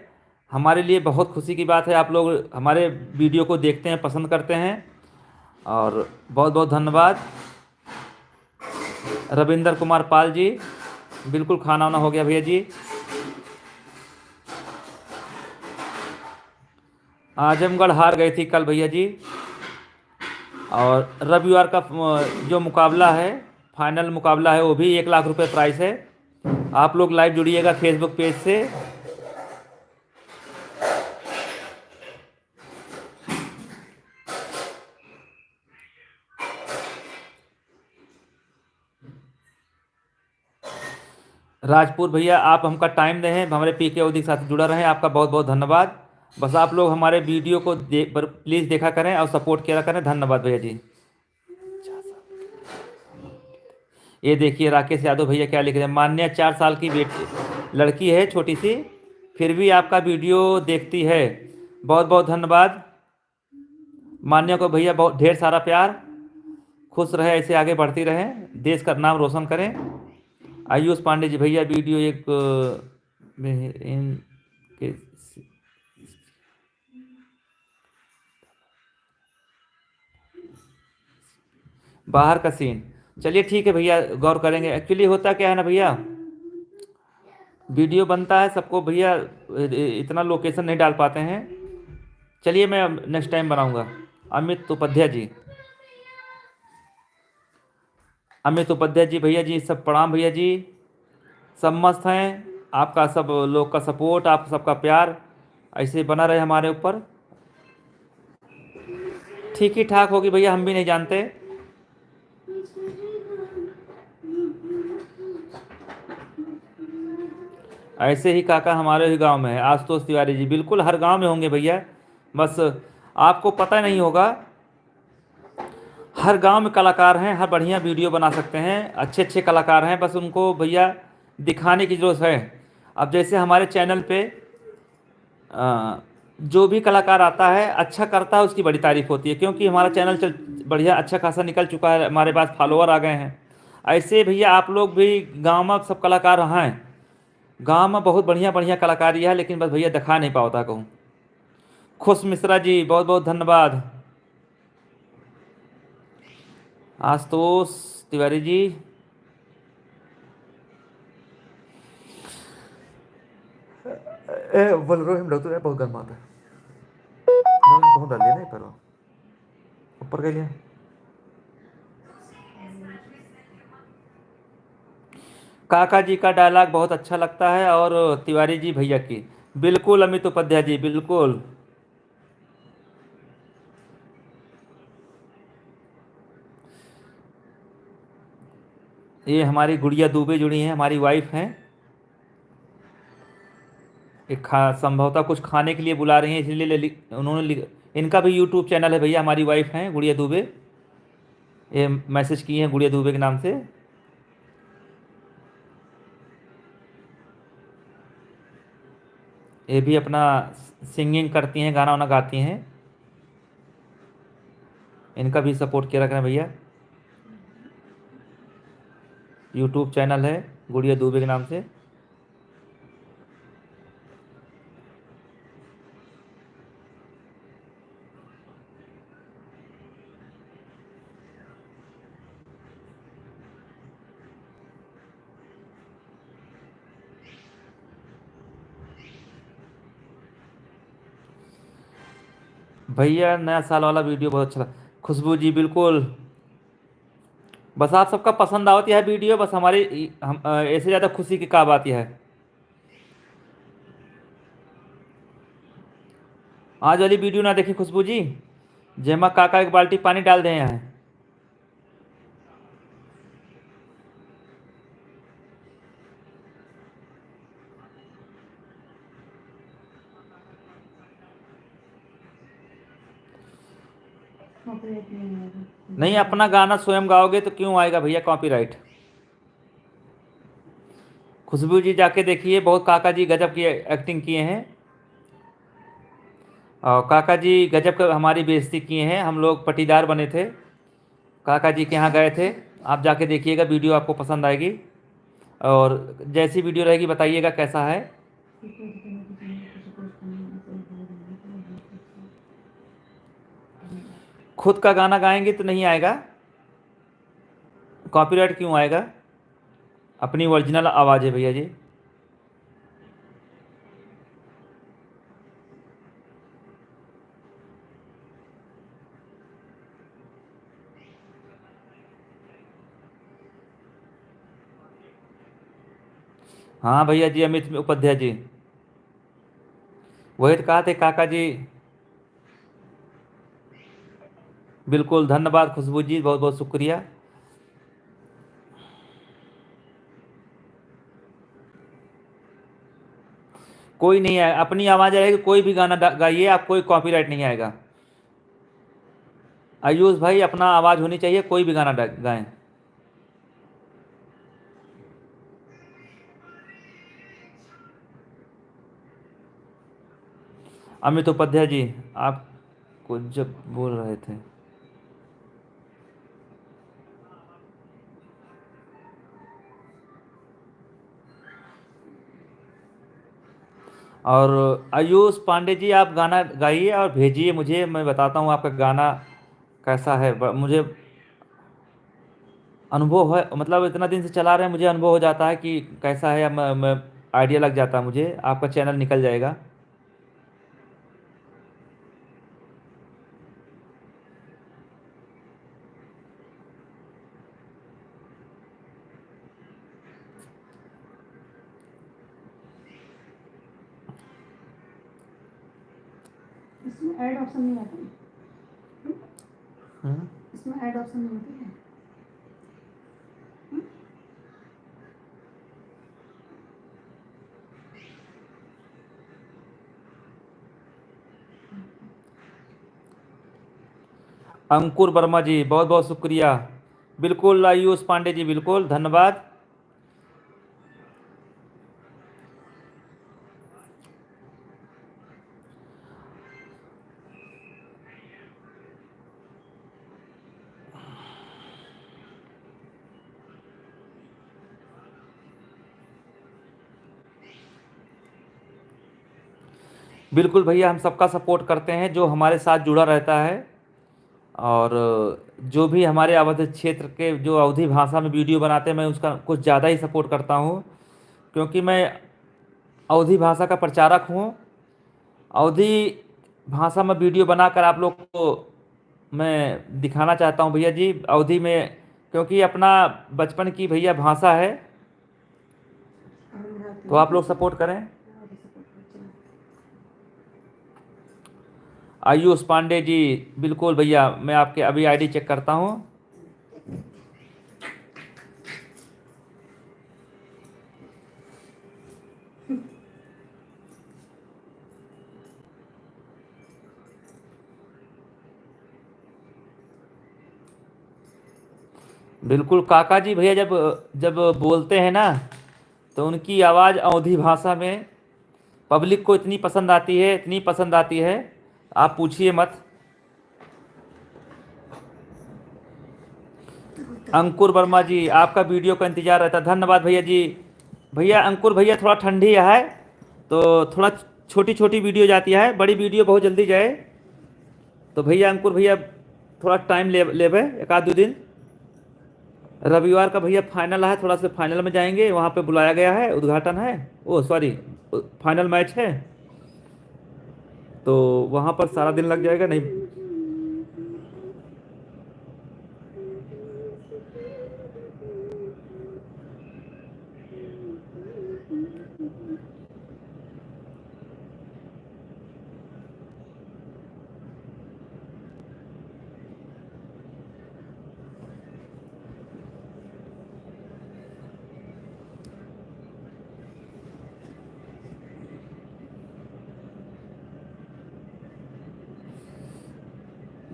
हमारे लिए बहुत खुशी की बात है। आप लोग हमारे वीडियो को देखते हैं, पसंद करते हैं, और बहुत बहुत धन्यवाद। रविंदर कुमार पाल जी, बिल्कुल खाना वाना हो गया भैया जी। आजमगढ़ हार गई थी कल भैया जी। और रविवार का जो मुकाबला है, फाइनल मुकाबला है, वो भी 1 लाख रुपए प्राइस है। आप लोग लाइव जुड़िएगा फेसबुक पेज से। राजपूत भैया, आप हमका टाइम दें, हमारे पीके अवधि के साथ जुड़ा रहें, आपका बहुत बहुत धन्यवाद। बस आप लोग हमारे वीडियो को प्लीज़ देखा करें और सपोर्ट किया करें। धन्यवाद भैया जी। ये देखिए राकेश यादव भैया क्या लिख रहे हैं। मान्या 4 साल की बेटी लड़की है, छोटी सी, फिर भी आपका वीडियो देखती है। बहुत बहुत धन्यवाद मान्या को भैया, बहुत ढेर सारा प्यार। खुश रहे, ऐसे आगे बढ़ती रहें, देश का नाम रोशन करें। आयुष पांडे जी भैया, वीडियो एक इनके बाहर का सीन, चलिए ठीक है भैया, गौर करेंगे। एक्चुअली होता क्या है ना भैया, वीडियो बनता है सबको भैया, इतना लोकेशन नहीं डाल पाते हैं। चलिए मैं नेक्स्ट टाइम बनाऊंगा। अमित उपाध्याय जी, अमित उपाध्याय जी भैया जी, सब प्रणाम भैया जी। सब मस्त हैं, आपका सब लोग का सपोर्ट, आप सबका प्यार ऐसे बना रहे हमारे ऊपर। ठीक ही ठाक होगी भैया, हम भी नहीं जानते। ऐसे ही काका हमारे ही गांव में है, आशुतोष तिवारी जी, बिल्कुल हर गांव में होंगे भैया। बस आपको पता नहीं होगा, हर गांव में कलाकार हैं, हर बढ़िया वीडियो बना सकते हैं, अच्छे अच्छे कलाकार हैं, बस उनको भैया दिखाने की ज़रूरत है। अब जैसे हमारे चैनल पे जो भी कलाकार आता है अच्छा करता है, उसकी बड़ी तारीफ होती है, क्योंकि हमारा चैनल चल बढ़िया अच्छा खासा निकल चुका है, हमारे पास फॉलोअर आ गए हैं। ऐसे भैया आप लोग भी गांव में सब कलाकार हैं, गांव में बहुत बढ़िया बढ़िया कलाकारी है, लेकिन बस भैया दिखा नहीं पाता कहूँ। खुश मिश्रा जी, बहुत बहुत धन्यवाद। आशुतोष तिवारी जी, बोल रहे हम लोग तो बहुत गर्म आता है, बहुत डाल दिया ना पर ऊपर के लिए। काका जी का डायलॉग बहुत अच्छा लगता है, और तिवारी जी भैया की, बिल्कुल अमित उपाध्याय जी, बिल्कुल। ये हमारी गुड़िया दुबे जुड़ी हैं, हमारी वाइफ हैं। एक संभवतः कुछ खाने के लिए बुला रही हैं, इसलिए उन्होंने इनका भी यूट्यूब चैनल है भैया, हमारी वाइफ हैं गुड़िया दुबे, ये मैसेज किए हैं गुड़िया दुबे के नाम से। ये भी अपना सिंगिंग करती हैं, गाना वाना गाती हैं। इनका भी सपोर्ट किया रखना भैया। यूट्यूब चैनल है गुड़िया दुबे के नाम से। भैया नया साल वाला वीडियो बहुत अच्छा लगा। खुशबू जी बिल्कुल, बस आप सबका पसंद आवती है वीडियो, बस हमारी हम ऐसे ज़्यादा खुशी की का बात यह है। आज वाली वीडियो ना देखी खुशबू जी, जेमा काका एक बाल्टी पानी डाल दे हैं। नहीं, अपना गाना स्वयं गाओगे तो क्यों आएगा भैया कॉपीराइट। खुशबू जी जाके देखिए, बहुत काका जी गजब की एक्टिंग किए हैं। और काका जी गजब का हमारी बेइज्जती किए हैं, हम लोग पटीदार बने थे, काका जी के यहाँ गए थे। आप जाके देखिएगा, वीडियो आपको पसंद आएगी, और जैसी वीडियो रहेगी बताइएगा कैसा है। खुद का गाना गाएंगे तो नहीं आएगा, कॉपीराइट क्यों आएगा? अपनी ओरिजिनल आवाज़ है भैया जी। हाँ भैया जी, अमित उपाध्याय जी, वही तो कहा थे काका जी। बिल्कुल, धन्यवाद खुशबू जी, बहुत बहुत शुक्रिया। कोई नहीं आए, अपनी आवाज़ आएगी, कोई भी गाना गाइए आप, कोई कॉपीराइट नहीं आएगा। आयुष भाई, अपना आवाज़ होनी चाहिए, कोई भी गाना गाएं। अमित उपाध्याय जी, आप कुछ जब बोल रहे थे। और आयुष पांडे जी, आप गाना गाइए और भेजिए मुझे, मैं बताता हूँ आपका गाना कैसा है। मुझे अनुभव है, मतलब इतना दिन से चला रहे हैं, मुझे अनुभव हो जाता है कि कैसा है। मैं आइडिया लग जाता है मुझे, आपका चैनल निकल जाएगा। इसमें ऐड ऑप्शन नहीं आता है। हम्म। इसमें ऐड ऑप्शन नहीं होती है। अंकुर वर्मा जी, बहुत बहुत शुक्रिया। बिल्कुल आयुष पांडे जी, बिल्कुल धन्यवाद। बिल्कुल भैया, हम सबका सपोर्ट करते हैं जो हमारे साथ जुड़ा रहता है। और जो भी हमारे अवध क्षेत्र के जो अवधी भाषा में वीडियो बनाते हैं, मैं उसका कुछ ज़्यादा ही सपोर्ट करता हूँ, क्योंकि मैं अवधी भाषा का प्रचारक हूँ। अवधी भाषा में वीडियो बनाकर आप लोग को मैं दिखाना चाहता हूँ भैया जी, अवधी में, क्योंकि अपना बचपन की भैया भाषा है, तो आप लोग सपोर्ट करें। आयुष पांडे जी, बिल्कुल भैया, मैं आपके अभी आईडी चेक करता हूँ। बिल्कुल काका जी, भैया जब जब बोलते हैं ना, तो उनकी आवाज़ अवधी भाषा में पब्लिक को इतनी पसंद आती है, इतनी पसंद आती है, आप पूछिए मत। अंकुर वर्मा जी, आपका वीडियो का इंतजार रहता है, धन्यवाद भैया जी। भैया अंकुर भैया, थोड़ा ठंडी है, तो थोड़ा छोटी छोटी वीडियो जाती है, बड़ी वीडियो बहुत जल्दी जाए। तो भैया अंकुर भैया, थोड़ा टाइम लेवे, एक आध दो दिन। रविवार का भैया फाइनल है, थोड़ा सा फाइनल में जाएंगे, वहाँ पे बुलाया गया है, उद्घाटन है, ओ सॉरी, फाइनल मैच है, तो वहाँ पर सारा दिन लग जाएगा नहीं।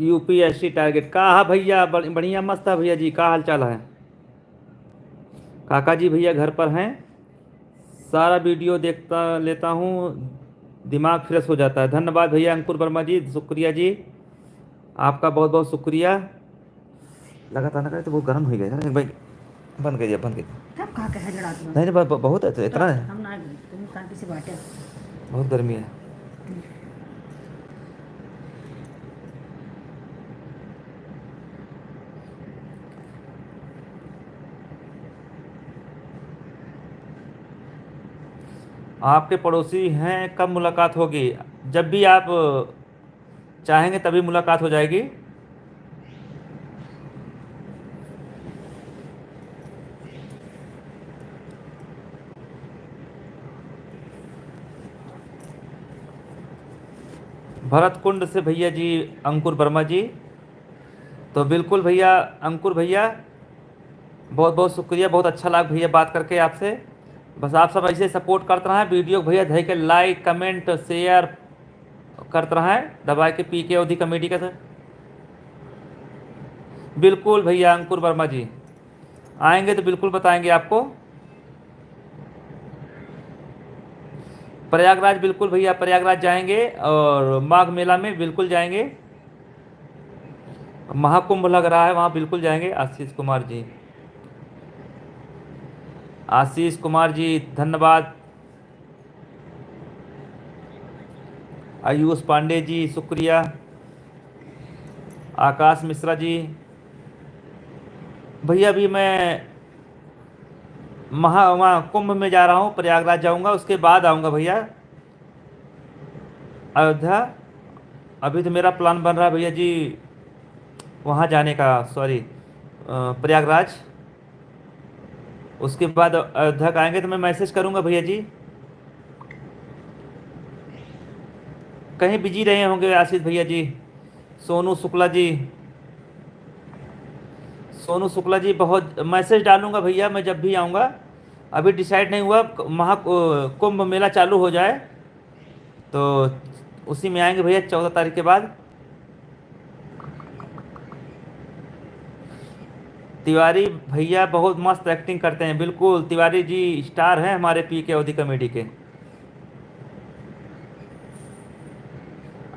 यूपीएससी टारगेट का, हाँ भैया, बढ़िया मस्त है भैया जी, का हाल चाल है? काका जी भैया घर पर हैं, सारा वीडियो देखता लेता हूँ, दिमाग फ्रेश हो जाता है। धन्यवाद भैया अंकुर वर्मा जी, शुक्रिया जी, आपका बहुत बहुत शुक्रिया। लगातार ना करे तो वो गर्म हो गया भाई, बंद करिए बंद करिए। तब कहा कहे जड़ा तू नहीं नहीं, बहुत है तो इतना है, हम ना तुम कहाँ किसी बाटे बहुत गर्मी है। आपके पड़ोसी हैं, कब मुलाकात होगी? जब भी आप चाहेंगे तभी मुलाकात हो जाएगी। भरत कुंड से भैया जी अंकुर वर्मा जी, तो बिल्कुल भैया अंकुर भैया, बहुत बहुत शुक्रिया, बहुत अच्छा लगा भैया बात करके आपसे। बस आप सब ऐसे सपोर्ट करते रहें, वीडियो भैया धई के लाइक कमेंट शेयर करते रहें, दबा के पी के अवधि कमेटी का सर। बिल्कुल भैया अंकुर वर्मा जी, आएंगे तो बिल्कुल बताएंगे आपको। प्रयागराज बिल्कुल भैया, प्रयागराज जाएंगे और माघ मेला में बिल्कुल जाएंगे, महाकुंभ लग रहा है वहाँ, बिल्कुल जाएंगे। आशीष कुमार जी, आशीष कुमार जी धन्यवाद। आयुष पांडे जी शुक्रिया। आकाश मिश्रा जी, भैया अभी मैं वहाँ कुंभ में जा रहा हूँ, प्रयागराज जाऊँगा, उसके बाद आऊँगा भैया अयोध्या। अभी तो मेरा प्लान बन रहा है भैया जी वहाँ जाने का, सॉरी प्रयागराज। उसके बाद अयोध्या का आएंगे तो मैं मैसेज करूँगा भैया जी। कहीं बिजी रहे होंगे आशीष भैया जी। सोनू शुक्ला जी, सोनू शुक्ला जी बहुत मैसेज डालूंगा भैया मैं जब भी आऊँगा। अभी डिसाइड नहीं हुआ, कुंभ मेला चालू हो जाए तो उसी में आएंगे भैया 14 तारीख के बाद। तिवारी भैया बहुत मस्त एक्टिंग करते हैं, बिल्कुल तिवारी जी स्टार हैं हमारे पी के अवधि कॉमेडी के।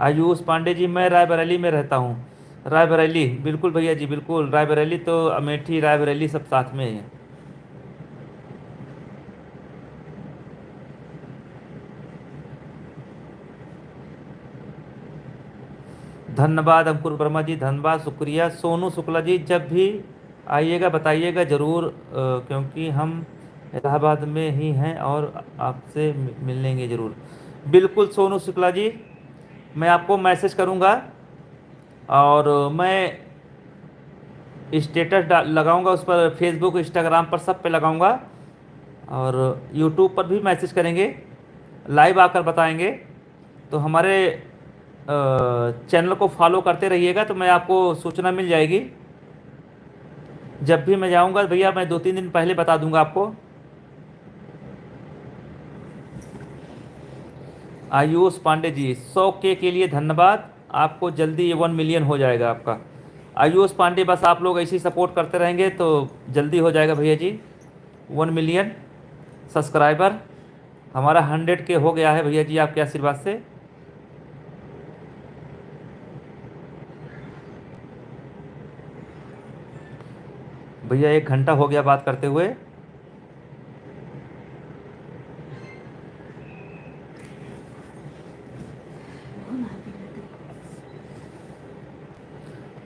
आयुष पांडे जी, मैं रायबरेली में रहता हूँ। रायबरेली बिल्कुल भैया जी, बिल्कुल रायबरेली तो अमेठी रायबरेली सब साथ में है। धन्यवाद अंकुर वर्मा जी, धन्यवाद शुक्रिया। सोनू शुक्ला जी, जब भी आइएगा बताइएगा ज़रूर, क्योंकि हम इलाहाबाद में ही हैं और आपसे मिलेंगे ज़रूर। बिल्कुल सोनू शुक्ला जी, मैं आपको मैसेज करूंगा और मैं स्टेटस लगाऊंगा उस पर, फेसबुक इंस्टाग्राम पर सब पे लगाऊंगा, और यूट्यूब पर भी मैसेज करेंगे, लाइव आकर बताएंगे। तो हमारे चैनल को फॉलो करते रहिएगा तो मैं आपको सूचना मिल जाएगी। जब भी मैं जाऊंगा भैया मैं 2-3 दिन पहले बता दूंगा आपको। आयुष पांडे जी 100K के लिए धन्यवाद, आपको जल्दी ये 1 मिलियन हो जाएगा आपका। आयुष पांडे बस आप लोग ऐसे ही सपोर्ट करते रहेंगे तो जल्दी हो जाएगा भैया जी 1 मिलियन सब्सक्राइबर। हमारा 100K हो गया है भैया जी आपके आशीर्वाद से। भैया 1 घंटा हो गया बात करते हुए।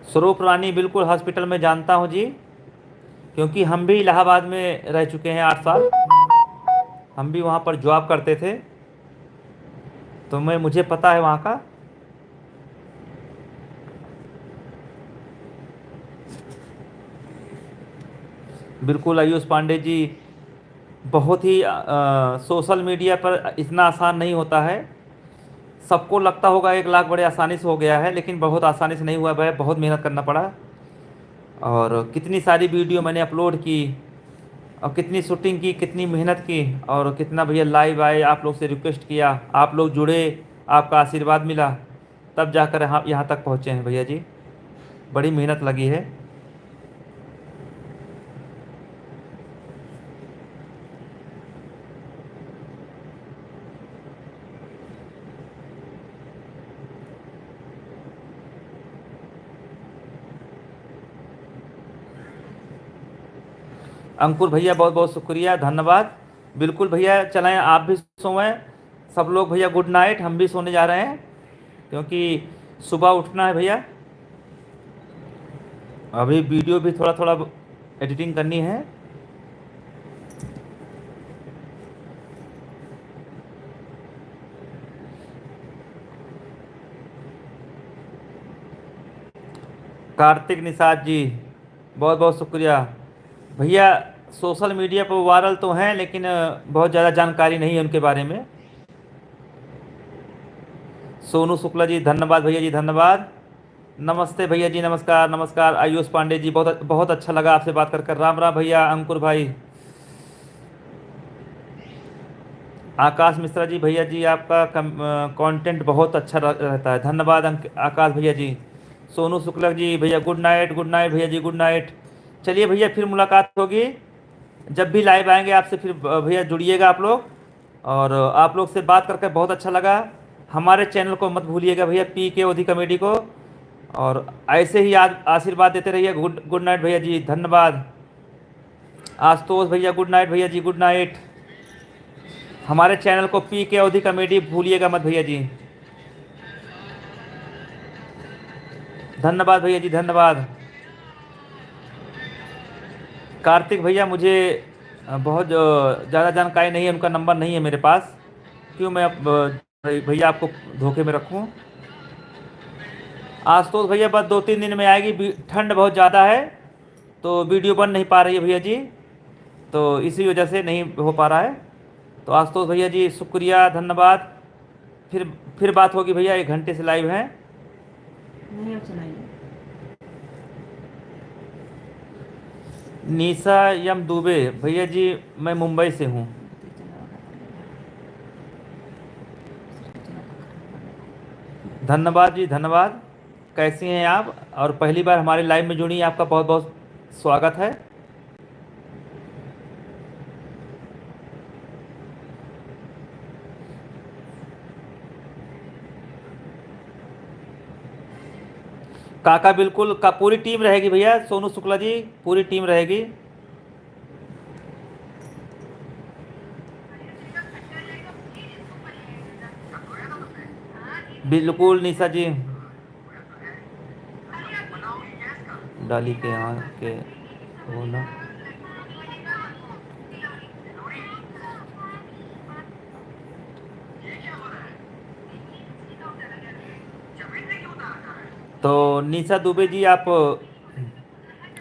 स्वरूप रानी बिल्कुल हॉस्पिटल में जानता हूँ जी, क्योंकि हम भी इलाहाबाद में रह चुके हैं 8 साल, हम भी वहाँ पर जॉब करते थे तो मुझे पता है वहाँ का। बिल्कुल आयुष पांडे जी, बहुत ही सोशल मीडिया पर इतना आसान नहीं होता है। सबको लगता होगा 1 लाख बड़े आसानी से हो गया है, लेकिन बहुत आसानी से नहीं हुआ भाई, बहुत मेहनत करना पड़ा। और कितनी सारी वीडियो मैंने अपलोड की और कितनी शूटिंग की, कितनी मेहनत की, और कितना भैया लाइव आए, आप लोग से रिक्वेस्ट किया, आप लोग जुड़े, आपका आशीर्वाद मिला, तब जाकर यहाँ तक पहुँचे हैं भैया जी। बड़ी मेहनत लगी है। अंकुर भैया बहुत बहुत शुक्रिया, धन्यवाद। बिल्कुल भैया, चलें आप भी सोएं, सब लोग भैया गुड नाइट, हम भी सोने जा रहे हैं क्योंकि सुबह उठना है भैया। अभी वीडियो भी थोड़ा थोड़ा एडिटिंग करनी है। कार्तिक निषाद जी बहुत बहुत शुक्रिया भैया। सोशल मीडिया पर वायरल तो हैं लेकिन बहुत ज़्यादा जानकारी नहीं है उनके बारे में। सोनू शुक्ला जी धन्यवाद भैया जी, धन्यवाद। नमस्ते भैया जी, नमस्कार नमस्कार। आयुष पांडे जी बहुत बहुत अच्छा लगा आपसे बात कर कर। राम राम भैया। अंकुर भाई, आकाश मिश्रा जी भैया जी, आपका कंटेंट बहुत अच्छा रहता है, धन्यवाद आकाश भैया जी। सोनू शुक्ला जी भैया गुड नाइट, गुड नाइट भैया जी, गुड नाइट। चलिए भैया, फिर मुलाकात होगी जब भी लाइव आएंगे आपसे, फिर भैया जुड़िएगा आप लोग। और आप लोग से बात करके बहुत अच्छा लगा। हमारे चैनल को मत भूलिएगा भैया, पी के ओधी कॉमेडी को। और ऐसे ही आशीर्वाद देते रहिए। गुड गुड नाइट भैया जी, धन्यवाद। आशुतोष भैया गुड नाइट भैया जी, गुड नाइट। हमारे चैनल को पी के ओधी कॉमेडी भूलिएगा मत भैया जी, धन्यवाद भैया जी, धन्यवाद। कार्तिक भैया, मुझे बहुत ज़्यादा जानकारी नहीं है, उनका नंबर नहीं है मेरे पास। क्यों मैं अब भैया आपको धोखे में रखूं। आशुतोष भैया बस 2-3 दिन में आएगी, ठंड बहुत ज़्यादा है तो वीडियो बन नहीं पा रही है भैया जी, तो इसी वजह से नहीं हो पा रहा है। तो आशुतोष भैया जी शुक्रिया, धन्यवाद। फिर बात होगी भैया, 1 घंटे से लाइव हैं। नहीं अब चलाइए। निशा यम दुबे भैया जी, मैं मुंबई से हूँ। धन्यवाद जी, धन्यवाद। कैसी हैं आप? और पहली बार हमारे लाइव में जुड़ी, आपका बहुत बहुत स्वागत है। काका बिल्कुल का पूरी टीम रहेगी भैया, सोनू शुक्ला जी पूरी टीम रहेगी। बिल्कुल निशा जी, डाली के यहाँ के वो ना। तो निशा दुबे जी, आप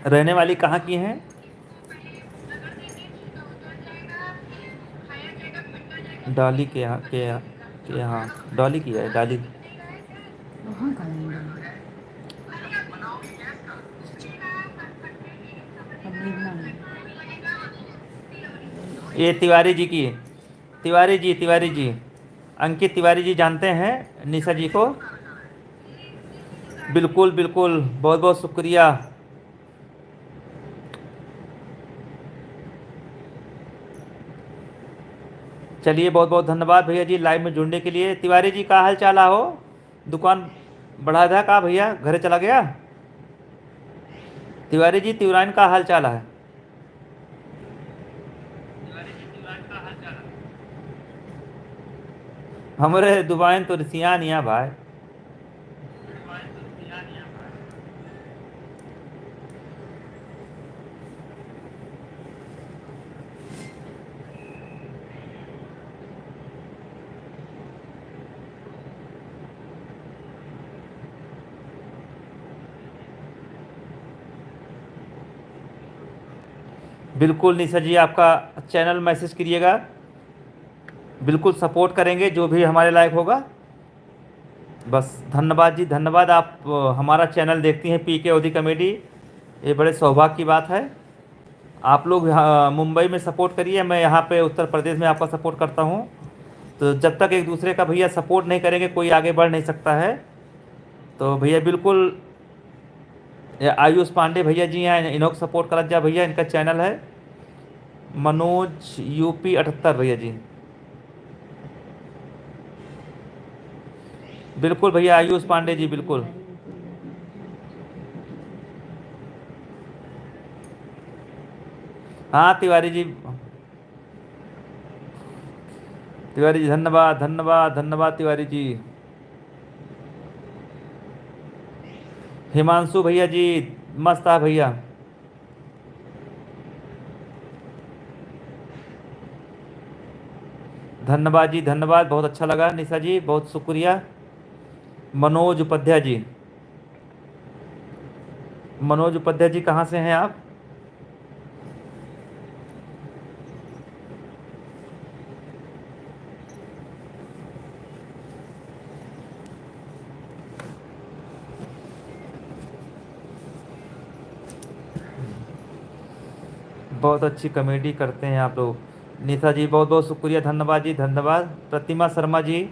रहने वाली कहाँ की हैं? डाली के यहाँ डॉली की है, डाली। वहाँ का नहीं है। अब देखना नहीं। ये तिवारी जी की, तिवारी जी अंकित तिवारी जी जानते हैं निशा जी को? बिल्कुल बिल्कुल, बहुत बहुत शुक्रिया। चलिए, बहुत बहुत धन्यवाद भैया जी लाइव में जुड़ने के लिए। तिवारी जी का हाल चाल हो? दुकान बढ़ा था का भैया, घरे चला गया? तिवारी जी तिवारी का हाल चाल है? हमारे दुबई तो रिसिया नहीं है भाई। बिल्कुल निशा जी, आपका चैनल मैसेज करिएगा, बिल्कुल सपोर्ट करेंगे जो भी हमारे लायक होगा। बस धन्यवाद जी, धन्यवाद। आप हमारा चैनल देखती हैं पी के ओधी कॉमेडी, ये बड़े सौभाग्य की बात है। आप लोग मुंबई में सपोर्ट करिए, मैं यहाँ पे उत्तर प्रदेश में आपका सपोर्ट करता हूँ। तो जब तक एक दूसरे का भैया सपोर्ट नहीं करेंगे, कोई आगे बढ़ नहीं सकता है। तो भैया बिल्कुल, ये आयुष पांडे भैया जी हैं, इन्हों को सपोर्ट कर जा भैया, इनका चैनल है मनोज यूपी 78 भैया जी। बिल्कुल भैया आयुष पांडे जी, बिल्कुल। हाँ तिवारी जी, तिवारी जी धन्यवाद धन्यवाद धन्यवाद तिवारी जी। हिमांशु भैया जी मस्त है भैया। धन्यवाद जी धन्यवाद, बहुत अच्छा लगा निशा जी, बहुत शुक्रिया। मनोज उपाध्याय जी, मनोज उपाध्याय जी कहाँ से हैं आप? बहुत अच्छी कॉमेडी करते हैं आप लोग। निशा जी बहुत बहुत शुक्रिया, धन्यवाद जी धन्यवाद। प्रतिमा शर्मा जी,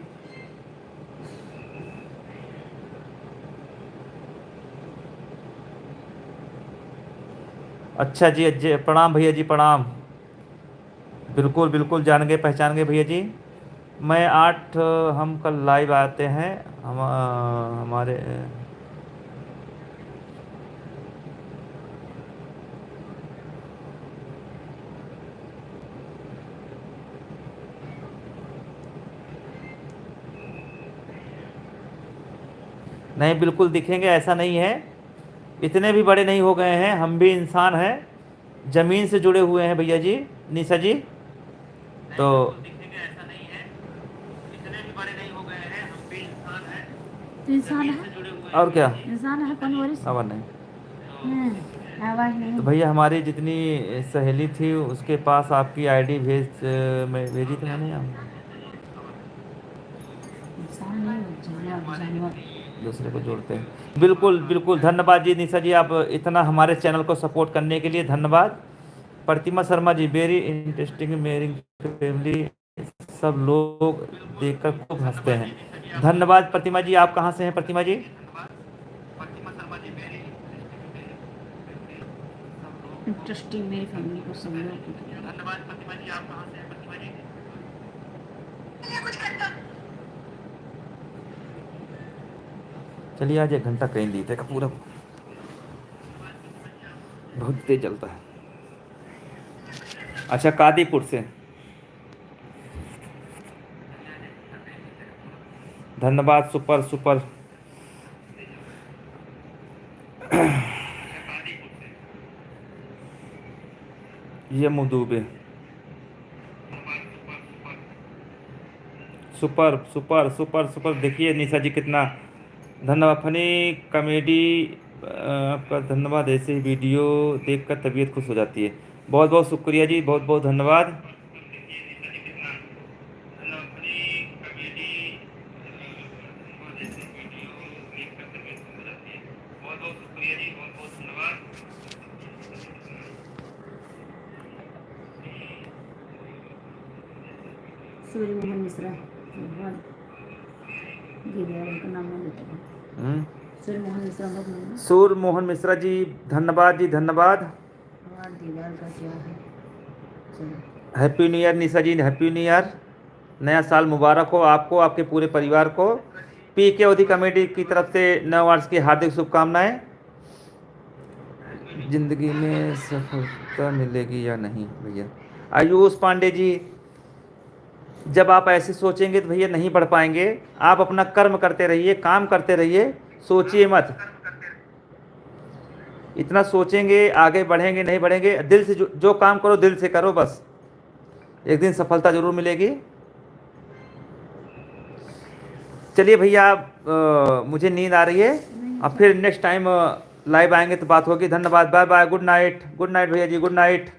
अच्छा जी, अजय प्रणाम भैया जी प्रणाम। बिल्कुल बिल्कुल जान गए पहचान गए भैया जी। मैं 8 हम कल लाइव आते हैं। हमारे नहीं बिल्कुल दिखेंगे, ऐसा नहीं है। इतने भी बड़े नहीं हो गए हैं, हम भी इंसान हैं, ज़मीन से जुड़े हुए हैं भैया जी निशा जी। तो दिखेंगे ऐसा नहीं है, इतने भी बड़े नहीं हो गए हैं, हम भी इंसान हैं, तो इंसान ज़मीन है, से जुड़े हुए हैं। और क्या? इंसान है कौन वरिस आवाज़ नहीं। आवाज तो नहीं। भैया हमारी जितनी सहेली थी उसके पास आपकी आईडी मैं भेजी थी मैंने, इंसान नहीं वो जानवर जानवर। दूसरे को जोड़ते हैं। बिल्कुल बिल्कुल धन्यवाद जी निशा जी, आप इतना हमारे चैनल को सपोर्ट करने के लिए धन्यवाद। प्रतिमा शर्मा जी वेरी इंटरेस्टिंग, मेरी फैमिली सब लोग देखकर खूब हंसते हैं। धन्यवाद प्रतिमा जी, आप कहाँ से हैं प्रतिमा जी? इंटरेस्टिंग मेरी फैमिली को सब लोग। धन्यवाद प्रतिमा जी, आप कहाँ से हैं प्रतिमा जी? चलिए आज 1 घंटा कहीं दी थे का पूरा बहुत तेज चलता है। अच्छा कादीपुर से, धन्यवाद सुपर सुपर। ये मुदुबे सुपर सुपर सुपर सुपर, देखिए निशा जी कितना धन्यवाद। फनी कॉमेडी आपका धन्यवाद, ऐसे ही वीडियो देखकर तबीयत खुश हो जाती है। बहुत बहुत शुक्रिया जी, बहुत बहुत धन्यवाद। सूर्य मोहन मिश्रा धन्यवाद। का नाम नहीं लेते हैं। सूर्य मोहन मिश्रा लोग नहीं। सूर्य मोहन मिश्रा जी धन्यवाद जी धन्यवाद। और दीदार का क्या है? चलो हैप्पी न्यू ईयर निशा जी, हैप्पी न्यू ईयर, नया साल मुबारक हो आपको, आपके पूरे परिवार को। पी के ओधी कमेटी की तरफ से नव वर्ष की हार्दिक शुभकामनाएं। जिंदगी में सफलता मिलेगी या नहीं भैया? आयुष पांडे जी, जब आप ऐसे सोचेंगे तो भैया नहीं बढ़ पाएंगे। आप अपना कर्म करते रहिए, काम करते रहिए, सोचिए मत। इतना सोचेंगे आगे बढ़ेंगे नहीं बढ़ेंगे। दिल से जो काम करो दिल से करो, बस एक दिन सफलता जरूर मिलेगी। चलिए भैया मुझे नींद आ रही है, अब फिर नेक्स्ट टाइम लाइव आएंगे तो बात होगी। धन्यवाद, bye bye, good night, good night भैया जी, गुड नाइट।